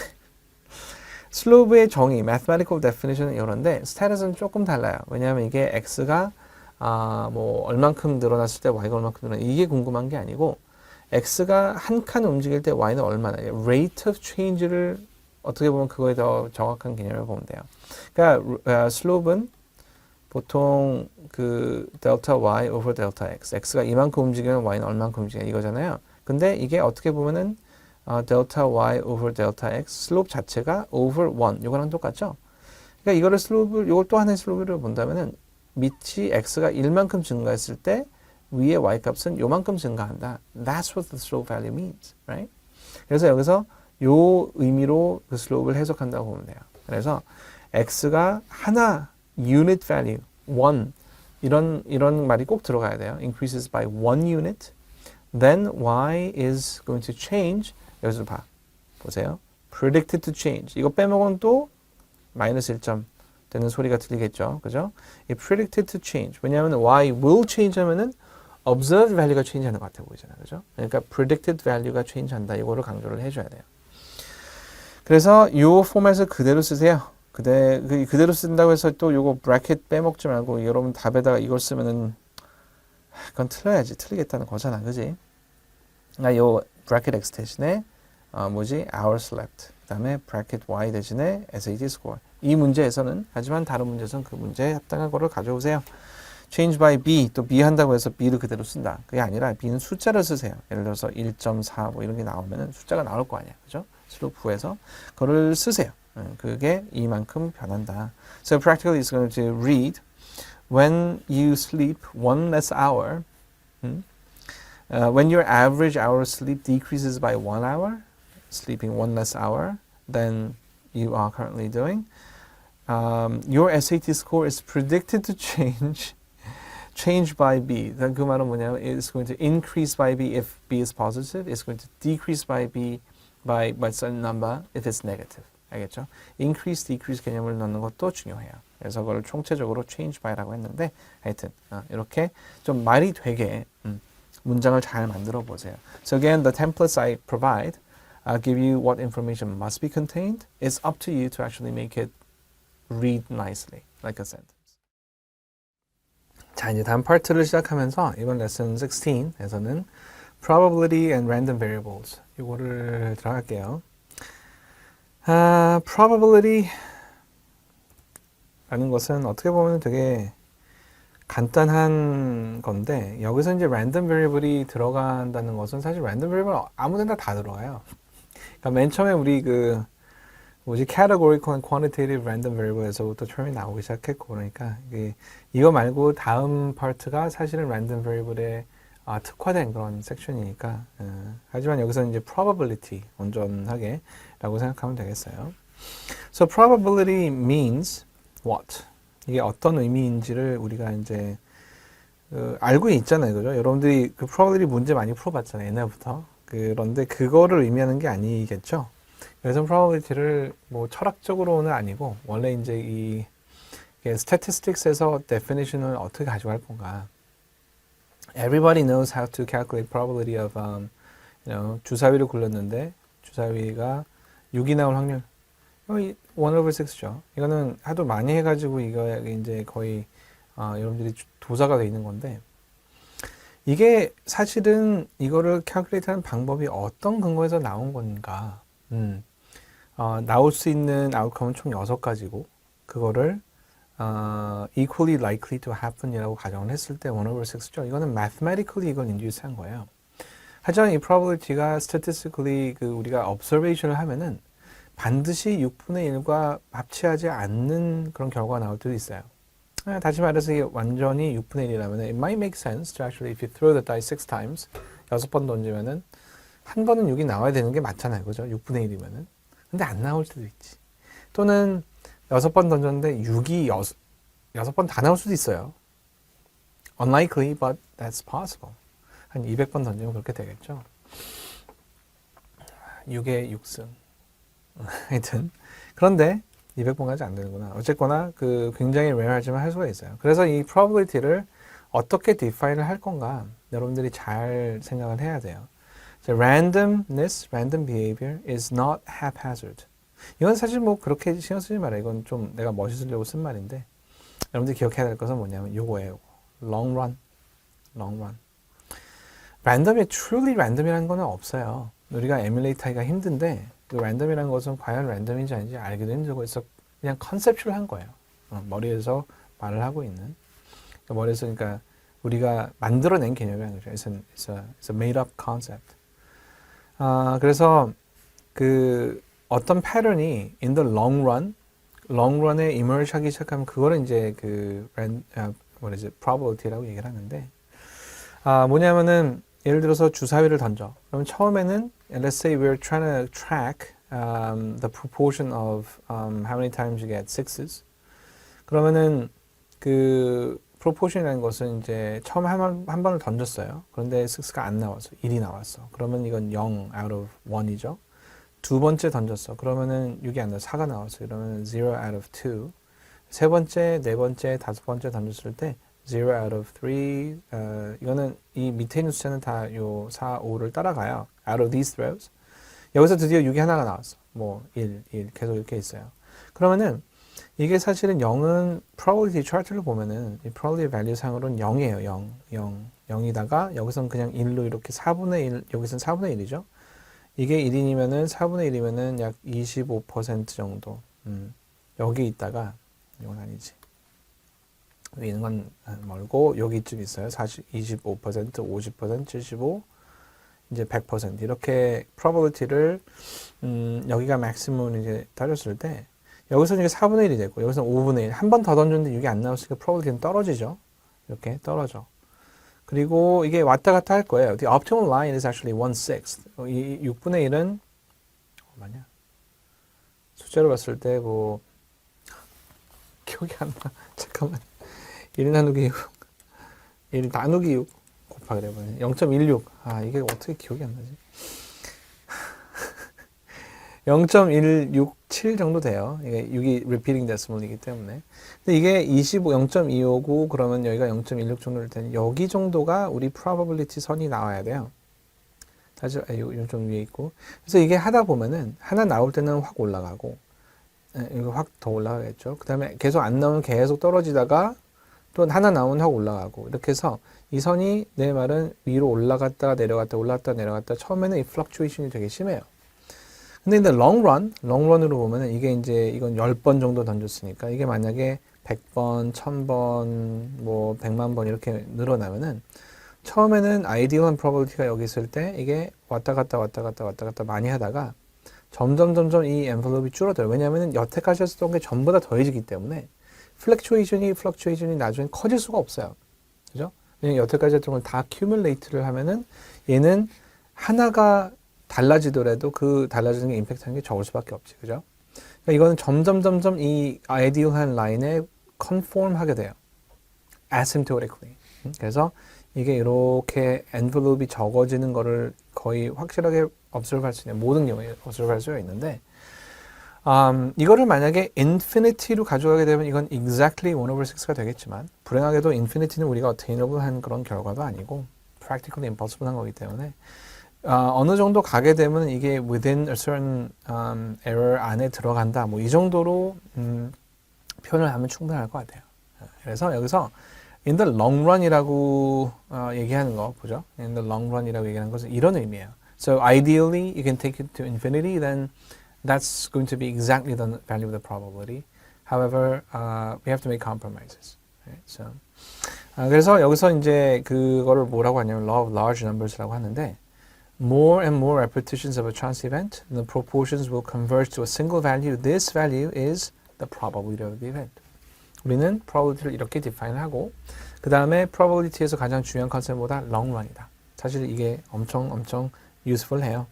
슬로브의 정의, mathematical definition은 이런데 스테이터스는 조금 달라요. 왜냐하면 이게 x가 뭐 얼만큼 늘어났을 때 y가 얼만큼 늘어나 이게 궁금한 게 아니고 x가 한 칸 움직일 때 y는 얼마나 rate of change를 어떻게 보면 그거에 더 정확한 개념을 보면 돼요. 그러니까 슬로브는 보통 그 델타 y over 델타 x, x가 이만큼 움직이면 y는 얼만큼 움직여 이거잖아요. 근데 이게 어떻게 보면은 델타 y over 델타 x 슬롭 자체가 over 1 이거랑 똑같죠. 그러니까 이거를 슬롭을 이걸 또 하나의 슬롭을 본다면은 밑이 x가 1만큼 증가했을 때 위의 y 값은 요만큼 증가한다. That's what the slope value means, right? 그래서 여기서 요 의미로 그 슬롭을 해석한다고 보면 돼요. 그래서 x가 하나 unit value 1 이런 말이 꼭 들어가야 돼요. increases by 1 unit. Then y is going to change. 여기서 보세요. predicted to change. 이거 빼먹으면 또 마이너스 1점 되는 소리가 들리겠죠. 그죠? 이 predicted to change. 왜냐하면 y will change 하면은 observed value가 change 하는 것 같아 보이잖아요. 그죠? 그러니까 predicted value가 change 한다. 이거를 강조를 해줘야 돼요. 그래서 이 포맷을 그대로 쓰세요. 그대로 쓴다고 해서 또 요거 브래킷 빼먹지 말고 여러분 답에다가 이걸 쓰면은 그건 틀려야지. 틀리겠다는 거잖아. 그지? 그러니까 요 브래킷 x 대신에 hour slept. 그 다음에 브래킷 y 대신에 SAT score. 이 문제에서는 하지만 다른 문제에서는 그 문제에 합당한 거를 가져오세요. change by b 또 b 한다고 해서 b를 그대로 쓴다. 그게 아니라 b는 숫자를 쓰세요. 예를 들어서 1.4 뭐 이런 게 나오면은 숫자가 나올 거 아니야. 그죠? 슬로프에서 그거를 쓰세요. 그게 이만큼 변한다. So practically it's going to read when you sleep one less hour when your average hour sleep decreases by 1 hour sleeping one less hour than you are currently doing your SAT score is predicted to change by B. 그 말은 뭐냐면 it's going to increase by B if B is positive. It's going to decrease by B by certain number if it's negative. 알겠죠? increase, decrease 개념을 넣는 것도 중요해요. 그래서 그걸 총체적으로 change by라고 했는데 하여튼 이렇게 좀 말이 되게 문장을 잘 만들어 보세요. So again, the templates I provide give you what information must be contained. It's up to you to actually make it read nicely, like a sentence. 자, 이제 다음 파트를 시작하면서 이번 레슨 16에서는 probability and random variables 이거를 들어갈게요. probability 라는 것은 어떻게 보면 되게 간단한 건데 여기서 이제 random variable이 들어간다는 것은 사실 random variable 아무데나 다 들어가요. 그러니까 맨 처음에 우리 categorical and quantitative random variable에서부터 처음에 나오기 시작했고 그러니까 이거 말고 다음 파트가 사실은 random variable에 특화된 그런 섹션이니까 하지만 여기서 이제 probability 온전하게 라고 생각하면 되겠어요. So probability means what? 이게 어떤 의미인지를 우리가 이제 알고 있잖아요. 그죠? 여러분들이 그 probability 문제 많이 풀어봤잖아요. 옛날부터. 그런데 그거를 의미하는 게 아니겠죠? 그래서 probability를 뭐 철학적으로는 아니고 원래 이제 이 statistics에서 definition을 어떻게 가져갈 건가? Everybody knows how to calculate probability of 주사위를 굴렸는데 주사위가 6이 나올 확률 1 over 6죠. 이거는 하도 많이 해가지고 이거 이제 거의 여러분들이 도사가 돼 있는 건데 이게 사실은 이거를 calculate하는 방법이 어떤 근거에서 나온 건가? 나올 수 있는 outcome은 총 6가지고 그거를 equally likely to happen이라고 가정을 했을 때 1 over 6죠. 이거는 mathematically 이건 induce한 거예요. 하지만 이 probability가 statistically 우리가 observation을 하면은 반드시 6분의 1과 합치하지 않는 그런 결과가 나올 때도 있어요. 다시 말해서 이게 완전히 6분의 1이라면 it might make sense to actually if you throw the die 6 times 6번 던지면은 한 번은 6이 나와야 되는 게 맞잖아요. 그죠? 6분의 1이면은. 근데 안 나올 때도 있지. 또는 6번 던졌는데 6이 6번 다 나올 수도 있어요. Unlikely, but that's possible. 한 200번 던지면 그렇게 되겠죠. 6의 6승. 하여튼. 그런데 200번까지 안 되는구나. 어쨌거나 굉장히 rare하지만 할 수가 있어요. 그래서 이 probability를 어떻게 define을 할 건가 여러분들이 잘 생각을 해야 돼요. So randomness, random behavior is not haphazard. 이건 사실 뭐 그렇게 신경 쓰지 말아요. 이건 좀 내가 멋있으려고 쓴 말인데 여러분들 기억해야 될 것은 뭐냐면 요거예요. long run, long run. 랜덤에 truly 랜덤이라는 건 없어요. 우리가 에뮬레이트 하기가 힘든데 그 랜덤이라는 것은 과연 랜덤인지 아닌지 알기도 힘들고 그래서 그냥 컨셉츄얼한 거예요. 머리에서 말을 하고 있는. 머리에서 그러니까 우리가 만들어낸 개념이라는 거죠. It's a made up concept. 그래서 그 어떤 패턴이 in the long run에 emerge 하기 시작하면 그거를 이제 그 probability라고 얘기를 하는데 뭐냐면은 예를 들어서 주사위를 던져. 그럼 처음에는 let's say we're trying to track the proportion of how many times you get sixes. 그러면은 그 proportion이라는 것은 이제 처음 한 번을 던졌어요. 그런데 6가 안 나왔어. 1이 나왔어. 그러면 이건 0 out of 1이죠. 두 번째 던졌어. 그러면은 6이 안 나와. 4가 나왔어. 그러면 0 out of 2. 세 번째, 네 번째, 다섯 번째 던졌을 때 0 out of 3. 이거는 이 밑에 있는 숫자는 다 요 4, 5를 따라가요. out of these throws. 여기서 드디어 6이 하나가 나왔어. 뭐 1 계속 이렇게 있어요. 그러면은 이게 사실은 0은 probability chart를 보면은 이 probability value 상으로는 0이에요. 0. 0이다가 여기서는 그냥 1로 이렇게 4분의 1, 여기서는 4분의 1이죠. 이게 1인이면은 4분의 1이면은 약 25% 정도. 여기 있다가 이건 아니지. 여기 있는 건 멀고 여기쯤 있어요. 25%, 50%, 75, 이제 100% 이렇게 probability를 여기가 maximum 이제 따졌을 때 여기서 이게 4분의 1이 되고 여기서 5분의 1. 한 번 더 던졌는데 이게 안 나왔으니까 probability는 떨어지죠. 이렇게 떨어져. 그리고 이게 왔다 갔다 할 거예요. The optimal line is actually 1/6. 이 6분의 1은 얼마냐? 숫자로 봤을 때 뭐 기억이 안 나. 잠깐만. 1 나누기 6. 1 나누기 6 곱하기 되버리네. 0.16. 이게 어떻게 기억이 안 나지? 0.167 정도 돼요. 이게 6이 repeating decimal이기 때문에. 근데 이게 0.259 그러면 여기가 0.16 정도 될 때는 여기 정도가 우리 probability 선이 나와야 돼요. 사실 이건 좀 위에 있고. 그래서 이게 하다 보면은 하나 나올 때는 확 올라가고 이거 확 더 올라가겠죠. 그 다음에 계속 안 나오면 계속 떨어지다가 또 하나 나오면 확 올라가고 이렇게 해서 이 선이 내 말은 위로 올라갔다 내려갔다 올라갔다 내려갔다 처음에는 이 fluctuation이 되게 심해요. 근데 long run으로 보면은 이게 이제 이건 10번 정도 던졌으니까 이게 만약에 100번, 1000번, 뭐 100만 번 이렇게 늘어나면은 처음에는 아이디어한 probability가 여기 있을 때 이게 왔다 갔다 많이 하다가 점점 이 envelope이 줄어들어요. 왜냐하면 여태까지 했었던 게 전부 다 더해지기 때문에 fluctuation이 나중에 커질 수가 없어요. 그죠? 왜냐면 여태까지 했던 걸 다 accumulate를 하면은 얘는 하나가 달라지더라도 그 달라지는 게 임팩트하는 게 적을 수밖에 없지. 그죠? 그러니까 이거는 점점 이 아이디어한 라인에 conform 하게 돼요. asymptotically. 그래서 이게 이렇게 envelope이 적어지는 거를 거의 확실하게 observe 할 수 있는 모든 경우에 observe 할 수가 있는데 이거를 만약에 infinity로 가져가게 되면 이건 exactly 1/6가 되겠지만 불행하게도 infinity는 우리가 attainable한 그런 결과도 아니고 practically impossible한 거기 때문에 어느 정도 가게 되면 이게 within a certain error 안에 들어간다. 뭐 이 정도로 표현을 하면 충분할 것 같아요. 그래서 여기서 in the long run이라고 얘기하는 거 보죠. in the long run이라고 얘기하는 것은 이런 의미예요. So ideally you can take it to infinity, then that's going to be exactly the value of the probability. However, we have to make compromises. Right? So, 그래서 여기서 이제 그거를 뭐라고 하냐면 law of large numbers라고 하는데 more and more repetitions of a chance event, the proportions will converge to a single value. This value is the probability of the event. 우리는 probability를 이렇게 define하고 그 다음에 probability에서 가장 중요한 컨셉보다 long run이다. 사실 이게 엄청 useful해요.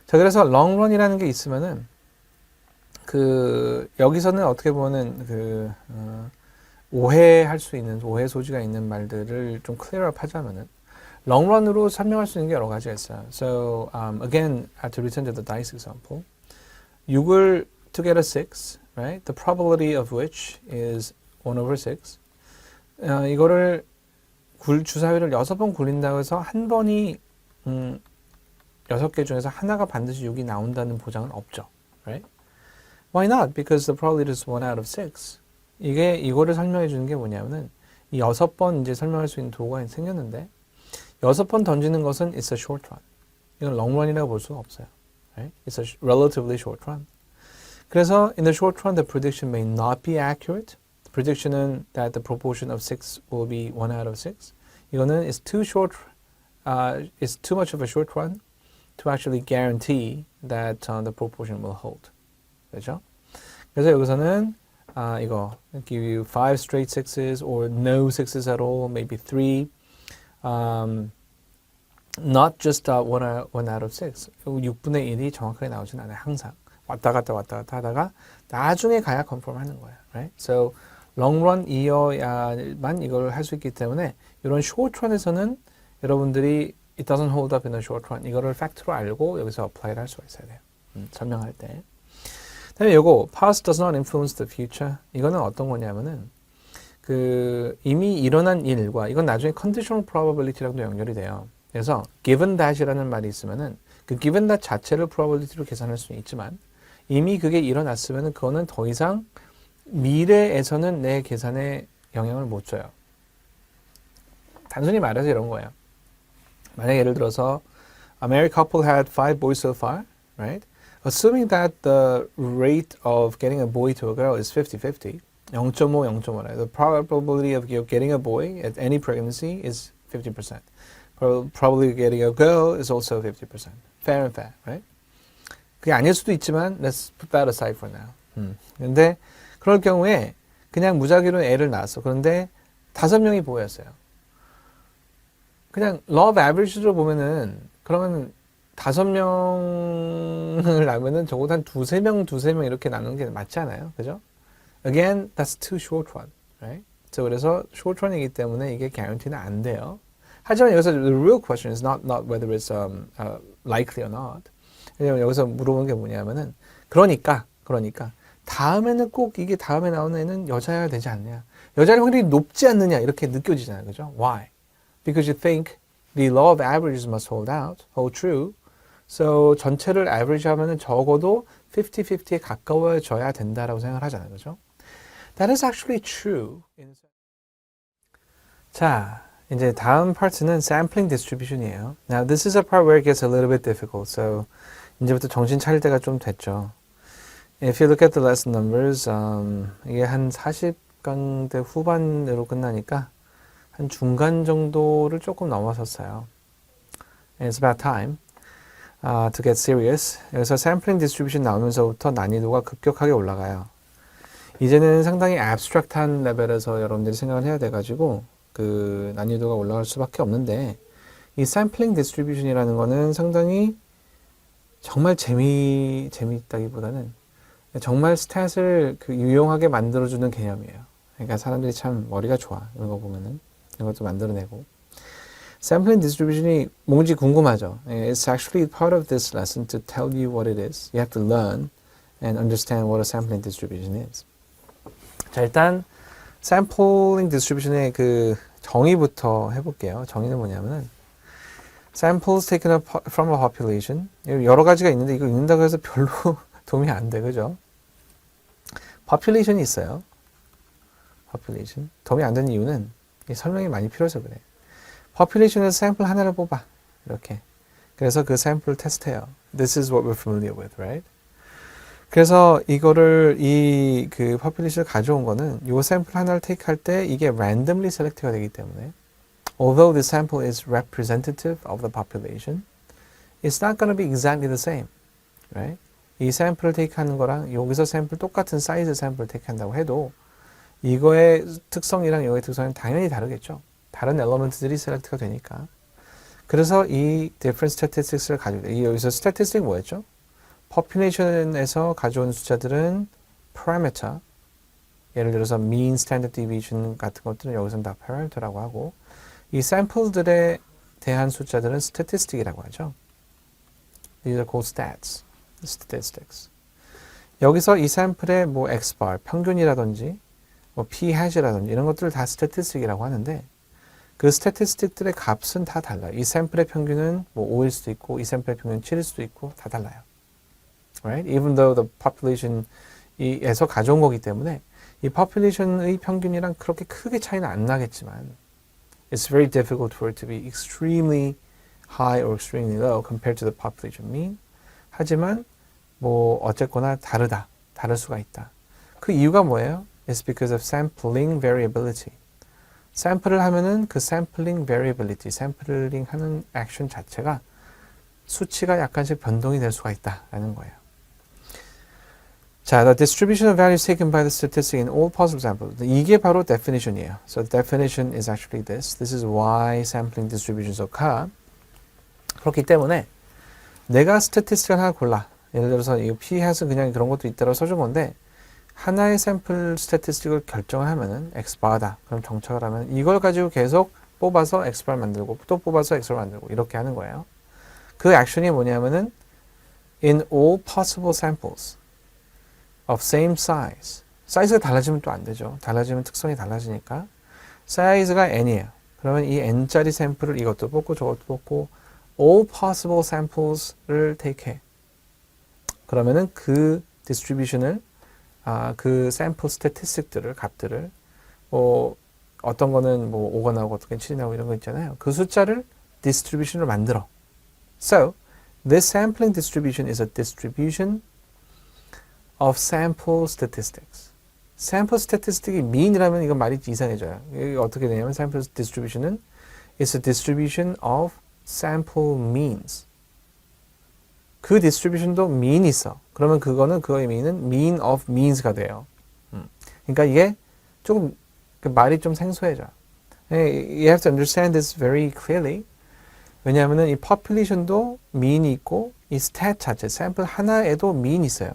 자, 그래서 long run이라는 게 있으면은 그 여기서는 어떻게 보면은 오해할 수 있는 오해 소지가 있는 말들을 좀 clear up 하자면은 long run으로 설명할 수 있는 게 여러 가지가 있어요. So again, to return to the dice example, 6을 to get a 6, right? The probability of which is 1/6. 이거를 주사위를 6번 굴린다고 해서 한 번이 6개 중에서 하나가 반드시 6이 나온다는 보장은 없죠. Right? Why not? Because the probability is 1 out of 6. 이거를 설명해 주는 게 뭐냐면은 이 6번 이제 설명할 수 있는 도구가 생겼는데 6번 던지는 것은 it's a short run. 이건 long run이라고 볼 수가 없어요. Right? It's a relatively short run. 그래서 in the short run the prediction may not be accurate. The prediction은 that the proportion of 6 will be 1 out of 6. 이거는 is too short, is too much of a short run to actually guarantee that the proportion will hold. 그렇죠? 그래서 여기서는 이거 give you 5 straight sixes or no sixes at all, maybe 3. Not just 1 out of 6. 6분의 1이 정확하게 나오진 않아요. 항상 왔다 갔다 하다가 나중에 가야 컨펌 하는 거예요. Right? So long run 이어야만 이걸 할 수 있기 때문에 이런 short run에서는 여러분들이 it doesn't hold up in a short run 이거를 팩트로 알고 여기서 apply를 할 수가 있어야 돼요. 설명할 때. 다음에 요거 past does not influence the future. 이거는 어떤 거냐면은 그 이미 일어난 일과 이건 나중에 conditional probability랑도 연결이 돼요. 그래서 given that이라는 말이 있으면은 그 given that 자체를 probability로 계산할 수는 있지만 이미 그게 일어났으면은 그거는 더 이상 미래에서는 내 계산에 영향을 못 줘요. 단순히 말해서 이런 거예요. 만약 예를 들어서 a married couple had 5 boys so far, right? Assuming that the rate of getting a boy to a girl is 50-50, 0.5, 0.5. The probability of getting a boy at any pregnancy is 50%. Probably getting a girl is also 50%. Fair and fair, right? 그게 아닐 수도 있지만 let's put that aside for now. 근데 그럴 경우에 그냥 무작위로 애를 낳았어. 그런데 5명이 보였어요. 그냥 law of average로 보면은 그러면 5명을 낳으면은 적어도 한 2-3명 이렇게 나누는 게 맞지 않아요? 그죠? Again, that's too short run, right? 그래서 short run이기 때문에 이게 guarantee는 안 돼요. 하지만 여기서 the real question is not whether it's likely or not. 왜냐면 여기서 물어보는 게 뭐냐면은 그러니까 다음에는 꼭 이게 다음에 나오는 애는 여자여야 되지 않느냐? 여자의 확률이 높지 않느냐? 이렇게 느껴지잖아요, 그죠? Why? Because you think the law of averages must hold true. So 전체를 average 하면은 적어도 50-50에 가까워져야 된다라고 생각을 하잖아요, 그죠? That is actually true. 자, 이제 다음 파트는 sampling distribution이에요. Now this is a part where it gets a little bit difficult. So 이제부터 정신 차릴 때가 좀 됐죠. If you look at the lesson numbers, 이게 한 40강대 후반으로 끝나니까 한 중간 정도를 조금 넘어섰어요. And it's about time to get serious. 여기서 sampling distribution 나오면서부터 난이도가 급격하게 올라가요. 이제는 상당히 abstract한 레벨에서 여러분들이 생각을 해야 돼가지고 그 난이도가 올라갈 수밖에 없는데 이 sampling distribution이라는 거는 상당히 정말 재미있다기보다는 정말 스탯을 그 유용하게 만들어주는 개념이에요. 그러니까 사람들이 참 머리가 좋아. 이런 거 보면은. 이런 것도 만들어내고. Sampling distribution이 뭔지 궁금하죠? It's actually part of this lesson to tell you what it is. You have to learn and understand what a sampling distribution is. 자, 일단 sampling distribution의 그 정의부터 해볼게요. 정의는 뭐냐면은 samples taken from a population. 여러 가지가 있는데 이거 읽는다고 해서 별로 도움이 안 돼, 그죠? population이 있어요. population. 도움이 안 되는 이유는 설명이 많이 필요해서 그래. population에서 샘플 하나를 뽑아. 이렇게. 그래서 그 샘플을 테스트해요. This is what we're familiar with, right? 그래서 이거를 그 population을 가져온 거는 이 샘플 하나를 take 할 때 이게 randomly select가 되기 때문에 although the sample is representative of the population, it's not going to be exactly the same, right? 이 샘플을 테이크하는 거랑 여기서 샘플 똑같은 사이즈 샘플을 테이크한다고 해도 이거의 특성이랑 이거의 특성은 당연히 다르겠죠. 다른 엘리먼트들이 셀렉트가 되니까. 그래서 이 different statistics를 가지고 여기서 statistic 뭐였죠? population에서 가져온 숫자들은 parameter, 예를 들어서 mean, standard deviation 같은 것들은 여기서는 다 parameter라고 하고 이 샘플들에 대한 숫자들은 statistic이라고 하죠. These are called stats. statistics. 여기서 이 샘플의 뭐 xbar, 평균이라든지 뭐 p-hat이라든지 이런 것들을 다 statistic이라고 하는데 그 스태티스틱들의 값은 다 달라요. 이 샘플의 평균은 뭐 5일 수도 있고 이 샘플의 평균은 7일 수도 있고 다 달라요. Right? Even though the population에서 가져온 거기 때문에 이 population의 평균이랑 그렇게 크게 차이는 안 나겠지만 it's very difficult for it to be extremely high or extremely low compared to the population mean. 하지만 뭐 어쨌거나 다를 수가 있다. 그 이유가 뭐예요? It's because of sampling variability. 샘플을 하면은 그 sampling variability, 샘플링 하는 액션 자체가 수치가 약간씩 변동이 될 수가 있다라는 거예요. 자, the distribution of values taken by the statistic in all possible samples. 이게 바로 definition이에요. So the definition is actually this. This is why sampling distributions occur. 그렇기 때문에 내가 스태티스틱을 하나 골라. 예를 들어서 이 p-hat은 그냥 그런 것도 있다고 써준 건데 하나의 샘플 스태티스틱을 결정을 하면은 xbar다. 그럼 정착을 하면 이걸 가지고 계속 뽑아서 xbar 만들고 또 뽑아서 xbar 만들고 이렇게 하는 거예요. 그 액션이 뭐냐면은 in all possible samples of same size. 사이즈가 달라지면 또 안 되죠. 달라지면 특성이 달라지니까 사이즈가 n이에요. 그러면 이 n짜리 샘플을 이것도 뽑고 저것도 뽑고 all possible samples를 take 해. 그러면은 그 디스트리뷰션을 그 샘플 스태티스틱들을 값들을 어떤 거는 뭐 5가 나오고 어떤 건 7이 나오고 이런 거 있잖아요. 그 숫자를 디스트리뷰션으로 만들어. So this sampling distribution is a distribution of sample statistics. sample statistic이 mean이라면 이건 말이 이상해져요. 이게 어떻게 되냐면 sample distribution은 is a distribution of sample means. 그 디스트리뷰션도 mean이 있어. 그러면 그거의 mean은 mean of means가 돼요. 그러니까 이게 조금 말이 좀 생소해져. You have to understand this very clearly. 왜냐하면 이 population도 mean이 있고 이 stat 자체, 샘플 하나에도 mean이 있어요.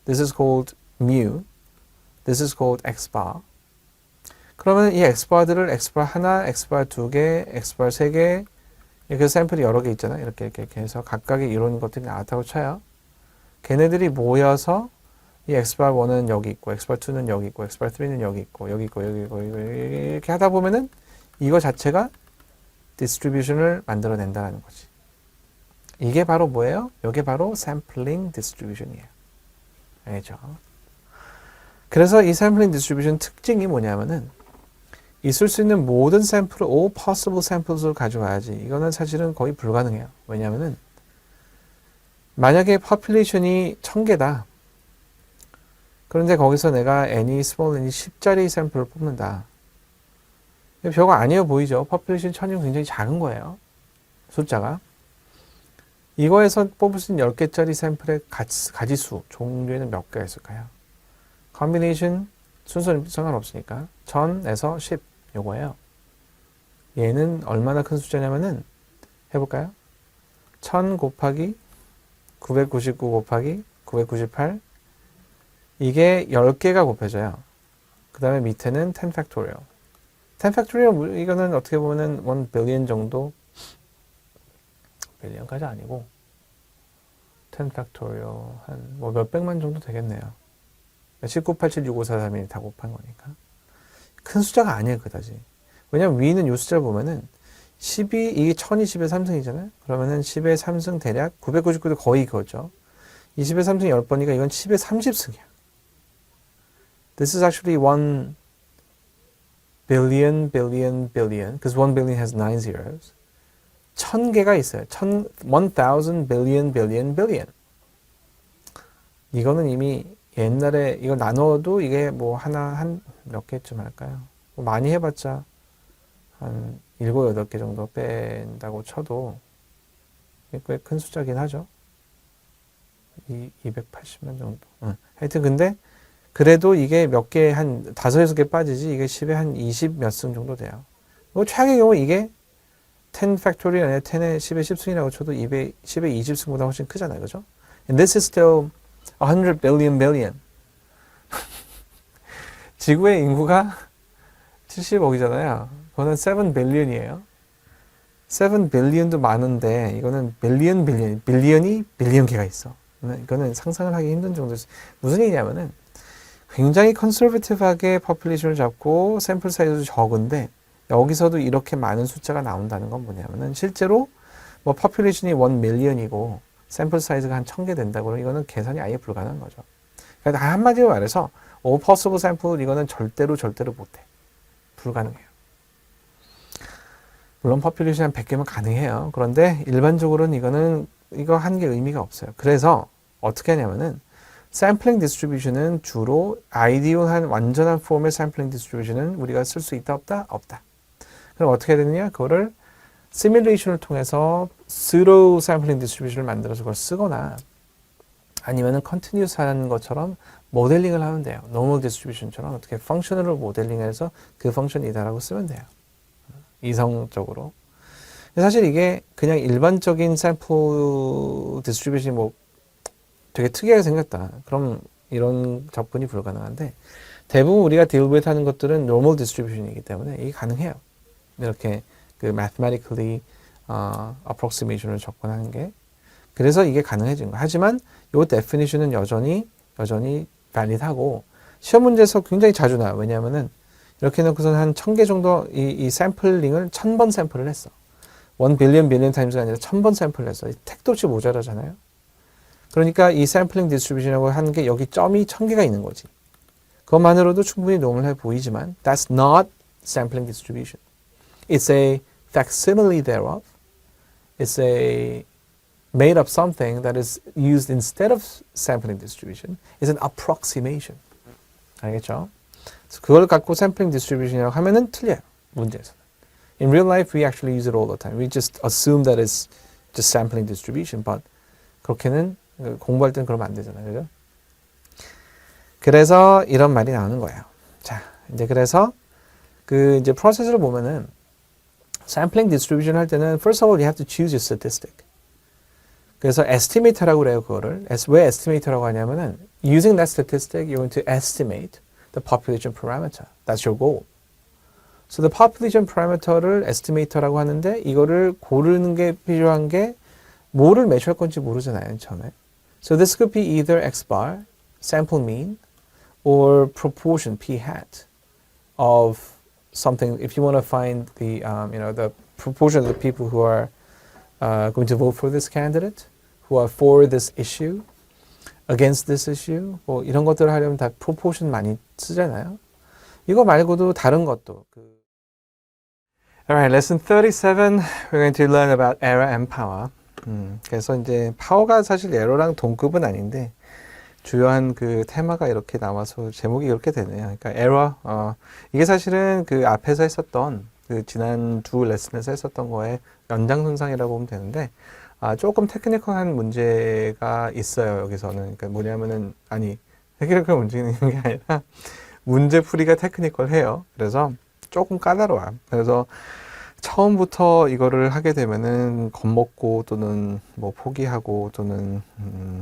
This is called mu. This is called xbar. 그러면 이 xbar들을 xbar 하나, xbar 두 개, xbar 세 개, 이렇게 샘플이 여러 개 있잖아요. 이렇게 해서 각각의 이런 것들이 나왔다고 쳐요. 걔네들이 모여서 이 xbar 1은 여기 있고, xbar 2는 여기 있고, xbar 3는 여기 있고, 여기 있고, 여기 있고, 이렇게 하다 보면은 이거 자체가 디스트리뷰션을 만들어낸다는 거지. 이게 바로 뭐예요? 이게 바로 샘플링 디스트리뷰션이에요. 알죠? 그래서 이 샘플링 디스트리뷰션 특징이 뭐냐면은 있을 수 있는 모든 샘플을 all possible samples를 가져와야지. 이거는 사실은 거의 불가능해요. 왜냐하면은 만약에 population이 1000개다. 그런데 거기서 내가 n이 small n이 10짜리 샘플을 뽑는다. 별거 아니에요 보이죠? population 1000이면 굉장히 작은 거예요. 숫자가. 이거에서 뽑을 수 있는 10개짜리 샘플의 가지수, 종류에는 몇 개가 있을까요? combination 순서는 상관없으니까 1000에서 10 요거예요. 얘는 얼마나 큰 숫자냐면은 해볼까요? 1000 곱하기 999 곱하기 998 이게 10개가 곱해져요. 그 다음에 밑에는 10 factorial. 10 factorial 이거는 어떻게 보면은 1 billion 정도 빌리언까지 아니고 10 factorial 한 뭐 몇백만 정도 되겠네요. 198765431이 다 곱한 거니까 큰 숫자가 아니에요 그다지. 왜냐면 위는 이 숫자를 보면은 10이 이게 1000이 10의 3승이잖아요. 그러면은 10의 3승 대략 999도 거의 그거죠. 20의 3승 10번이니까 이건 10의 30승이야. This is actually 1 billion because 1 billion has 9 zeros. 1000개가 있어요. 1000 billion. 이거는 이미 옛날에 이거 나눠도 이게 뭐 한 몇 개쯤 할까요? 뭐 많이 해봤자 한 7, 8개 정도 뺀다고 쳐도 꽤 큰 숫자긴 하죠. 280만 정도. 하여튼 근데 그래도 이게 몇 개 한 5, 6개 빠지지 이게 10에 한 20 몇 승 정도 돼요. 뭐 최악의 경우 이게 10 팩토리얼 아니라 10에 10의 10승이라고 쳐도 10의 20승보다 훨씬 크잖아요. 그죠? And this is still 100 billion. 지구의 인구가 70억이잖아요. 그거는 7 billion이에요. 7 billion도 많은데 이거는 빌리언이 빌리언 개가 있어. 이거는 상상을 하기 힘든 정도였어요. 무슨 얘기냐면은 굉장히 컨서버티브하게 퍼퓰레이션을 잡고 샘플 사이즈도 적은데 여기서도 이렇게 많은 숫자가 나온다는 건 뭐냐면은 실제로 뭐 population이 1 million이고 샘플 사이즈가 한 1000개 된다고 그러면 이거는 계산이 아예 불가능한 거죠. 그러니까 한마디로 말해서 all possible sample 이거는 절대로 못해. 불가능해요. 물론 population 한 100개면 가능해요. 그런데 일반적으로는 이거 한 게 의미가 없어요. 그래서 어떻게 하냐면은 샘플링 디스트리뷰션은 주로 아이디어한 완전한 폼의 샘플링 디스트리뷰션은 우리가 쓸 수 있다 없다? 없다. 그럼 어떻게 해야 되느냐? 그거를 시뮬레이션을 통해서 pseudo 샘플링 디스트리뷰션을 만들어서 그걸 쓰거나 아니면은 컨티뉴스한 것처럼 모델링을 하면 돼요. 노멀 디스트리뷰션처럼 어떻게 펑션으로 모델링해서 그 펑션이다라고 쓰면 돼요. 이성적으로. 사실 이게 그냥 일반적인 샘플 디스트리뷰션이 뭐 되게 특이하게 생겼다. 그럼 이런 접근이 불가능한데 대부분 우리가 딜 하는 것들은 노멀 디스트리뷰션이기 때문에 이게 가능해요. 이렇게 그 mathematically approximation을 접근하는 게 그래서 이게 가능해진 거예요. 하지만 이 definition은 여전히 valid하고 시험 문제에서 굉장히 자주 나와요. 왜냐하면은 이렇게 놓고서는 한 1000개 정도 이 샘플링을 1000번 샘플을 했어. 1 billion times가 아니라 1000번 샘플을 했어. 택도 없이 모자라잖아요. 그러니까 이 샘플링 디스트리뷰션이라고 하는 게 여기 점이 1000개가 있는 거지. 그것만으로도 충분히 노멀해 보이지만 that's not sampling distribution. It's a facsimile thereof. It's a made up something that is used instead of sampling distribution. It's an approximation. 알겠죠? 그걸 갖고 sampling distribution이라고 하면은 틀려요. 문제에서는. In real life, we actually use it all the time. We just assume that it's just sampling distribution, but 그렇게는 공부할 때는 그러면 안 되잖아요. 그죠? 그래서 이런 말이 나오는 거예요. 자, 이제 그래서 그 이제 프로세스를 보면은 sampling distribution 할 때는 first of all you have to choose your statistic. 그래서 estimate라고 그래요, 그거를. 왜 estimate라고 하냐면은 using that statistic you're going to estimate the population parameter. That's your goal. So the population parameter를 estimate라고 하는데 이거를 고르는 게 필요한 게 뭐를 매출할 건지 모르잖아요, 처음에. So this could be either x bar, sample mean, or proportion p hat of something. If you want to find the the proportion of the people who are going to vote for this candidate, who are for this issue, against this issue, 뭐 이런 것들을 하려면 다 proportion 많이 쓰잖아요. 이거 말고도 다른 것도. Alright, lesson 37. We're going to learn about error and power. 그래서 이제 파워가 사실 에러랑 동급은 아닌데 주요한 그 테마가 이렇게 나와서 제목이 이렇게 되네요. 그러니까 에러, 이게 사실은 그 앞에서 했었던 그 지난 두 레슨에서 했었던 거에 연장선상이라고 보면 되는데 조금 테크니컬한 문제가 있어요. 여기서는. 그러니까 뭐냐면은 테크니컬 문제는 있는 게 아니라 문제풀이가 테크니컬해요. 그래서 조금 까다로워요. 그래서 처음부터 이거를 하게 되면은 겁먹고 또는 뭐 포기하고 또는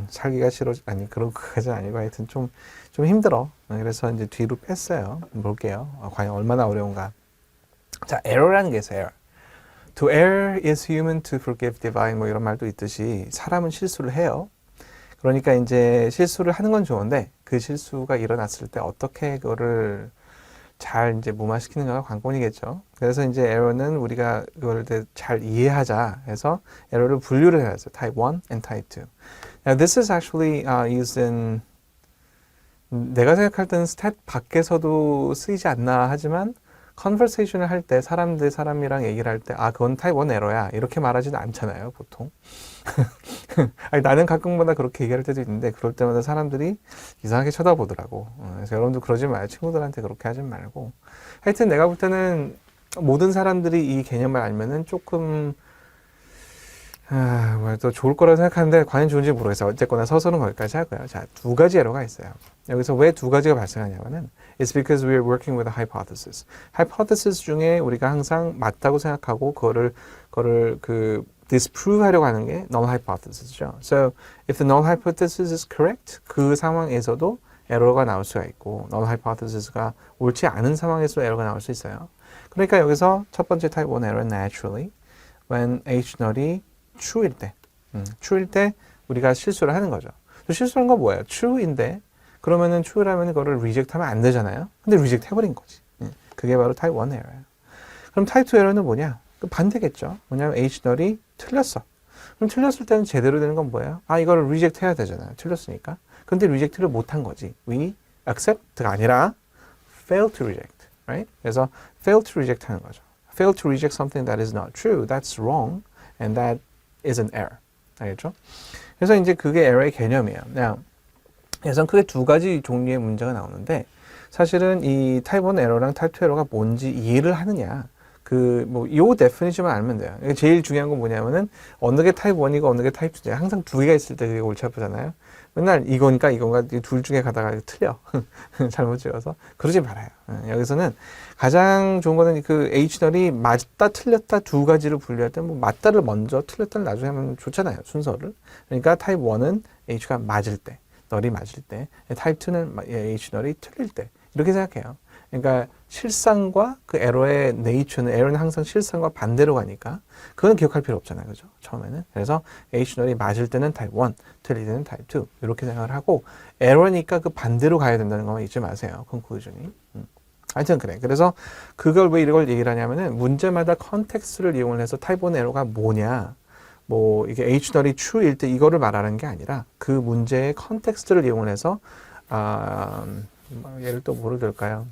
살기가 싫어 그런 거까지는 아니고 하여튼 좀 힘들어. 그래서 이제 뒤로 뺐어요. 볼게요. 과연 얼마나 어려운가. 자, error라는 게 있어요. To err is human, to forgive divine. 뭐 이런 말도 있듯이 사람은 실수를 해요. 그러니까 이제 실수를 하는 건 좋은데 그 실수가 일어났을 때 어떻게 그거를 잘 이제 무마시키는가가 관건이겠죠. 그래서 이제 에러는 우리가 그걸 잘 이해하자 해서 에러를 분류를 해놨어요. Type 1 and Type 2. Now this is actually used in 내가 생각할 때는 스탯 밖에서도 쓰이지 않나 하지만 컨버세이션을 할 때 사람이랑 얘기를 할 때 그건 타입 1 에러야 이렇게 말하지는 않잖아요 보통. 나는 가끔마다 그렇게 얘기할 때도 있는데 그럴 때마다 사람들이 이상하게 쳐다보더라고. 그래서 여러분도 그러지 마요. 친구들한테 그렇게 하지 말고. 하여튼 내가 볼 때는 모든 사람들이 이 개념을 알면은 조금 더 좋을 거라고 생각하는데 과연 좋은지 모르겠어요. 어쨌거나 서서는 거기까지 할 거예요. 자, 두 가지 에러가 있어요. 여기서 왜 두 가지가 발생하냐면은 It's because we are working with a hypothesis. hypothesis 중에 우리가 항상 맞다고 생각하고 그거를 disprove 하려고 하는 게 null hypothesis죠. So if the null hypothesis is correct, 그 상황에서도 에러가 나올 수가 있고 null hypothesis가 옳지 않은 상황에서도 에러가 나올 수 있어요. 그러니까 여기서 첫 번째 type 1 error naturally when h null이 true일 때 true일 때 우리가 실수를 하는 거죠. 실수한 건 뭐예요? true인데 그러면은 true라면 그거를 reject 하면 안 되잖아요. 근데 reject 해버린 거지. 그게 바로 type 1 error예요. 그럼 타입 2 에러는 뭐냐? 그 반대겠죠. 뭐냐면 H0이 틀렸어. 그럼 틀렸을 때는 제대로 되는 건 뭐예요? 아, 이거를 리젝트 해야 되잖아요. 틀렸으니까. 근데 리젝트를 못한 거지. We accept가 아니라 fail to reject, right? 그래서 fail to reject 하는 거죠. fail to reject something that is not true, that's wrong, and that is an error. 알겠죠? 그래서 이제 그게 error의 개념이에요. 그냥 그래서 크게 두 가지 종류의 문제가 나오는데 사실은 이 타입 1 에러랑 타입 2 에러가 뭔지 이해를 하느냐 요 데피니션만 알면 돼요. 제일 중요한 건 뭐냐면은 어느 게 타입 1이고 어느 게 타입 2냐. 항상 두 개가 있을 때 그게 골치 아프잖아요. 맨날 이건가 둘 중에 가다가 틀려. 잘못 지어서. 그러지 말아요. 여기서는 가장 좋은 거는 그 H0이 맞다 틀렸다 두 가지를 분류할 때 뭐 맞다를 먼저 틀렸다를 나중에 하면 좋잖아요. 순서를. 그러니까 타입 1은 H가 맞을 때, 널이 맞을 때, 타입 2는 H0이 틀릴 때. 이렇게 생각해요. 그러니까 실상과 그 에러의 네이처는 에러는 항상 실상과 반대로 가니까 그건 기억할 필요 없잖아요. 그죠? 처음에는. 그래서 H0이 맞을 때는 타입 1, 틀릴 때는 타입 2 이렇게 생각을 하고 에러니까 그 반대로 가야 된다는 것만 잊지 마세요. 컨클루전이. 하여튼 그래. 그래서 그걸 왜 이걸 얘기를 하냐면은 문제마다 컨텍스트를 이용을 해서 타입 1 에러가 뭐냐 뭐 이게 H0이 true일 때 이거를 말하는 게 아니라 그 문제의 컨텍스트를 이용을 해서 예를 또 뭐로 들까요?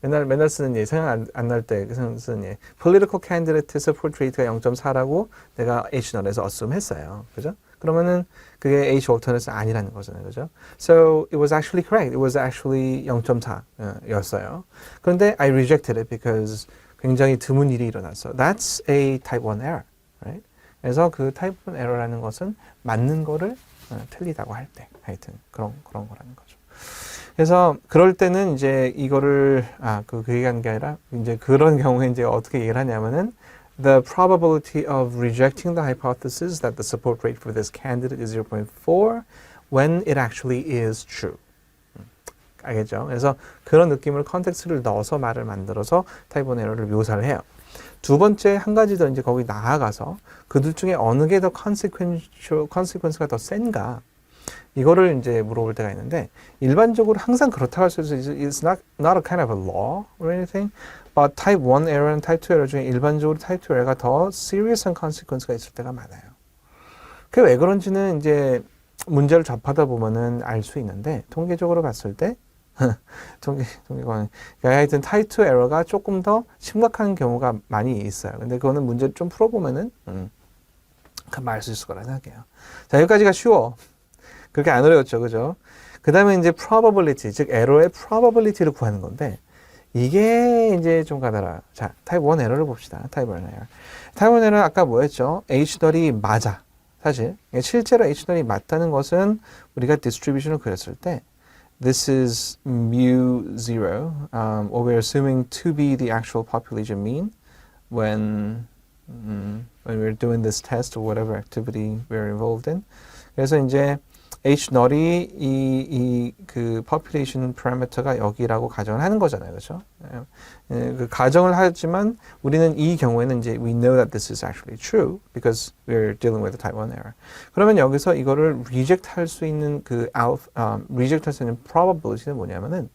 맨날 쓰는 예, 생각 안 날 때 쓰는 예, political candidate support rate가 0.4라고 내가 H0에서 assume 했어요. 그죠? 그러면은 그게 H alternate가 아니라는 거잖아요. 그죠? So it was actually correct. It was actually 0.4 였어요. 그런데 I rejected it because 굉장히 드문 일이 일어났어. That's a type 1 error. Right? 그래서 그 type 1 error라는 것은 맞는 거를 틀리다고 할 때, 하여튼 그런 거라는 거죠. 그래서 그럴 때는 이제 이거를 그 얘기한 게 아니라 이제 그런 경우에 이제 어떻게 얘기를 하냐면은 the probability of rejecting the hypothesis that the support rate for this candidate is 0.4 when it actually is true. 알겠죠? 그래서 그런 느낌으로 컨텍스트를 넣어서 말을 만들어서 타입 1 에러를 묘사를 해요. 두 번째 한 가지 더 이제 거기 나아가서 그들 중에 어느 게 더 consequence가 더 센가 이거를 이제 물어볼 때가 있는데 일반적으로 항상 그렇다고 할 수 있어요. It's not a kind of a law or anything. But type 1 error랑 type 2 error 중에 일반적으로 type 2 error가 더 serious한 consequence가 있을 때가 많아요. 그게 왜 그런지는 이제 문제를 접하다 보면은 알 수 있는데 통계적으로 봤을 때 통계관 하여튼 타입 2 에러가 조금 더 심각한 경우가 많이 있어요. 근데 그거는 문제를 좀 풀어보면은 금방 알 수 있을 거라 생각해요. 자, 여기까지가 쉬워. 그렇게 안 어려웠죠, 그죠? 그 다음에 이제 probability, 즉 에러의 probability를 구하는 건데 이게 이제 좀 가다라. 자, 타입 1 에러를 봅시다. 타입 1 에러. 타입 1 에러 아까 뭐였죠? H0이 맞아. 사실 실제로 H0이 맞다는 것은 우리가 디스트리뷰션을 그렸을 때 this is mu 0, or we're assuming to be the actual population mean when we're doing this test or whatever activity we're involved in. 그래서 이제 H0이 그 population parameter가 여기라고 가정을 하는 거잖아요. 그렇죠? 그 가정을 하지만 우리는 이 경우에는 이제 we know that this is actually true because we're dealing with a type 1 error. 그러면 여기서 이거를 reject 할 수 있는 reject 할 수 있는 probability는 뭐냐면은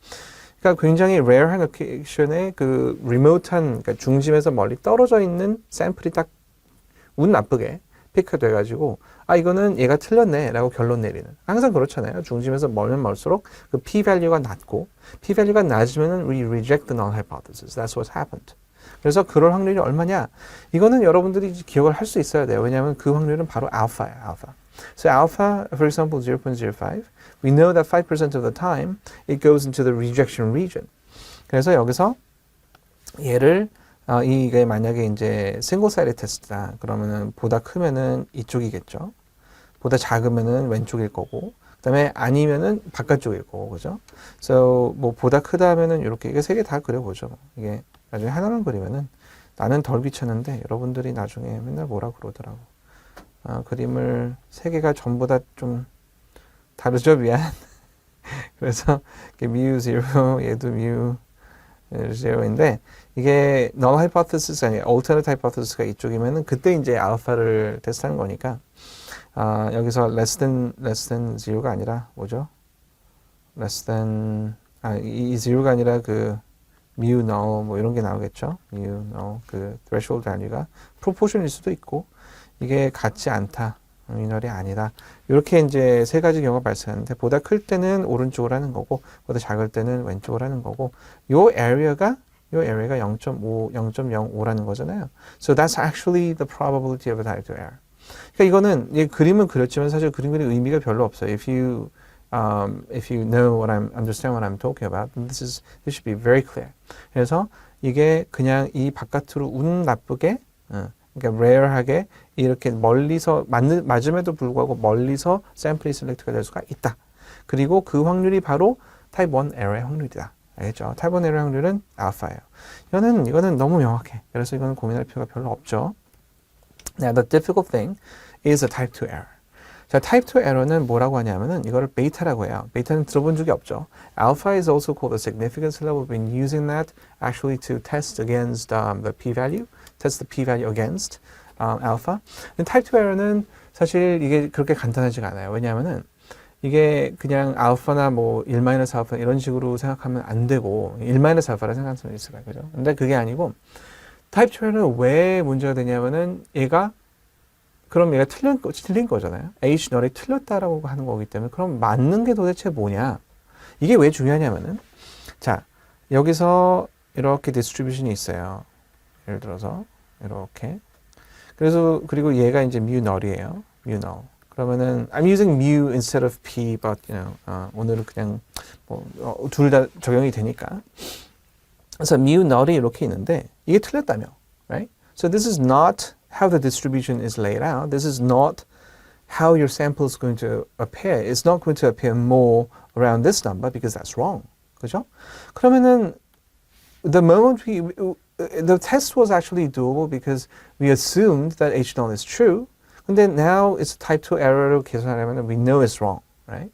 그러니까 굉장히 rare한 occasion에 그 remote한 그러니까 중심에서 멀리 떨어져 있는 샘플이 딱 운 나쁘게 피크가 돼가지고 이거는 얘가 틀렸네 라고 결론 내리는 항상 그렇잖아요. 중심에서 멀면 멀수록 그 p-value가 낮고 p-value가 낮으면 we reject the null hypothesis. That's what happened. 그래서 그럴 확률이 얼마냐? 이거는 여러분들이 기억을 할 수 있어야 돼요. 왜냐하면 그 확률은 바로 alpha예요. alpha. So alpha, for example, 0.05. We know that 5% of the time it goes into the rejection region. 그래서 여기서 얘를 이게 만약에 이제 single sided 테스트다. 그러면은 보다 크면은 이쪽이겠죠. 보다 작으면은 왼쪽일 거고. 그다음에 아니면은 바깥쪽일 거고. 그죠? So 뭐 보다 크다 하면은 이렇게 이게 세 개 다 그려 보죠. 이게 나중에 하나만 그리면은 나는 덜 비쳤는데 여러분들이 나중에 맨날 뭐라 그러더라고. 그림을 세 개가 전부 다 좀 다르죠, 미안. 그래서 mu 0, 얘도 mu 0인데 이게 null hypothesis 아니 alternate hypothesis가 이쪽이면은 그때 이제 알파를 테스트하는 거니까 여기서 less than 0가 아니라 뭐죠? less than 이 zero가 아니라 그 mu null 뭐 이런 게 나오겠죠. mu null 그 threshold value가 proportion일 수도 있고 이게 같지 않다. 미널이 아니다. 이렇게 이제 세 가지 경우가 발생하는데 보다 클 때는 오른쪽으로 하는 거고 보다 작을 때는 왼쪽으로 하는 거고 요 area가 0.5, 0.05라는 거잖아요. So that's actually the probability of a type 2 error. 그러니까 이거는 이 그림은 그렸지만 사실 그림 그릴 의미가 별로 없어요. If you know what understand what I'm talking about, then this should be very clear. 그래서 이게 그냥 이 바깥으로 운 나쁘게, 그러니까 rare하게 이렇게 멀리서 맞음에도 불구하고 멀리서 샘플이 셀렉트가 될 수가 있다. 그리고 그 확률이 바로 타입 1 에러의 확률이다. 알겠죠? 타입 1 에러의 확률은 알파예요. 이거는 너무 명확해. 그래서 이거는 고민할 필요가 별로 없죠. Now, the difficult thing is a type 2 error. 자, type 2 error는 뭐라고 하냐면은 이거를 베이타라고 해요. 베이타는 들어본 적이 없죠. Alpha is also called the significance level. We've been using that actually to test against the p-value, test the p-value against alpha. 근데 type 2 error는 사실 이게 그렇게 간단하지가 않아요. 왜냐하면은 이게 그냥 알파나 뭐 1-알파 이런 식으로 생각하면 안 되고 1-알파라 생각하는 사람이 있어요. 그죠? 근데 그게 아니고 타입 2에러는 왜 문제가 되냐면은 그럼 얘가 틀린 거잖아요. H 널이 틀렸다라고 하는 거기 때문에 그럼 맞는 게 도대체 뭐냐? 이게 왜 중요하냐면은 자, 여기서 이렇게 디스트리뷰션이 있어요. 예를 들어서 이렇게. 그래서 그리고 얘가 이제 mu 널이에요. mu 널. 그러면은 I'm using mu instead of p, but 오늘은 그냥 둘 다 적용이 되니까. 그래서 mu 널이 이렇게 있는데 이게 틀렸다며, right? So this is not how the distribution is laid out. This is not how your sample is going to appear. It's not going to appear more around this number because that's wrong. 그죠? 그러면은 the moment the test was actually doable because we assumed that H null is true. 근데 now it's type 2 error로 계산하려면 we know it's wrong, right?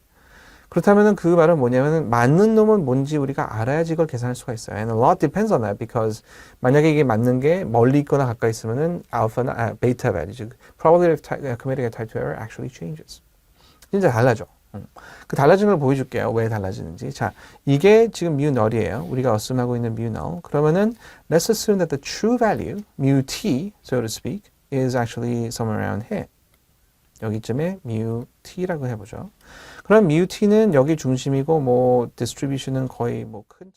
그렇다면 그 말은 뭐냐면 맞는 놈은 뭔지 우리가 알아야지 이걸 계산할 수가 있어요. And a lot depends on that because 만약에 이게 맞는 게 멀리 있거나 가까이 있으면은 alpha나 beta value, 즉 probability of committing a type 2 error actually changes. 진짜 달라져. 그 달라진 걸 보여줄게요. 왜 달라지는지. 자, 이게 지금 mu null이에요. 우리가 assume하고 있는 mu null. 그러면은 let's assume that the true value, mu t, so to speak, is actually somewhere around here. 여기쯤에 mu t라고 해보죠. 그럼 mu t는 여기 중심이고 뭐 distribution은 거의 뭐 큰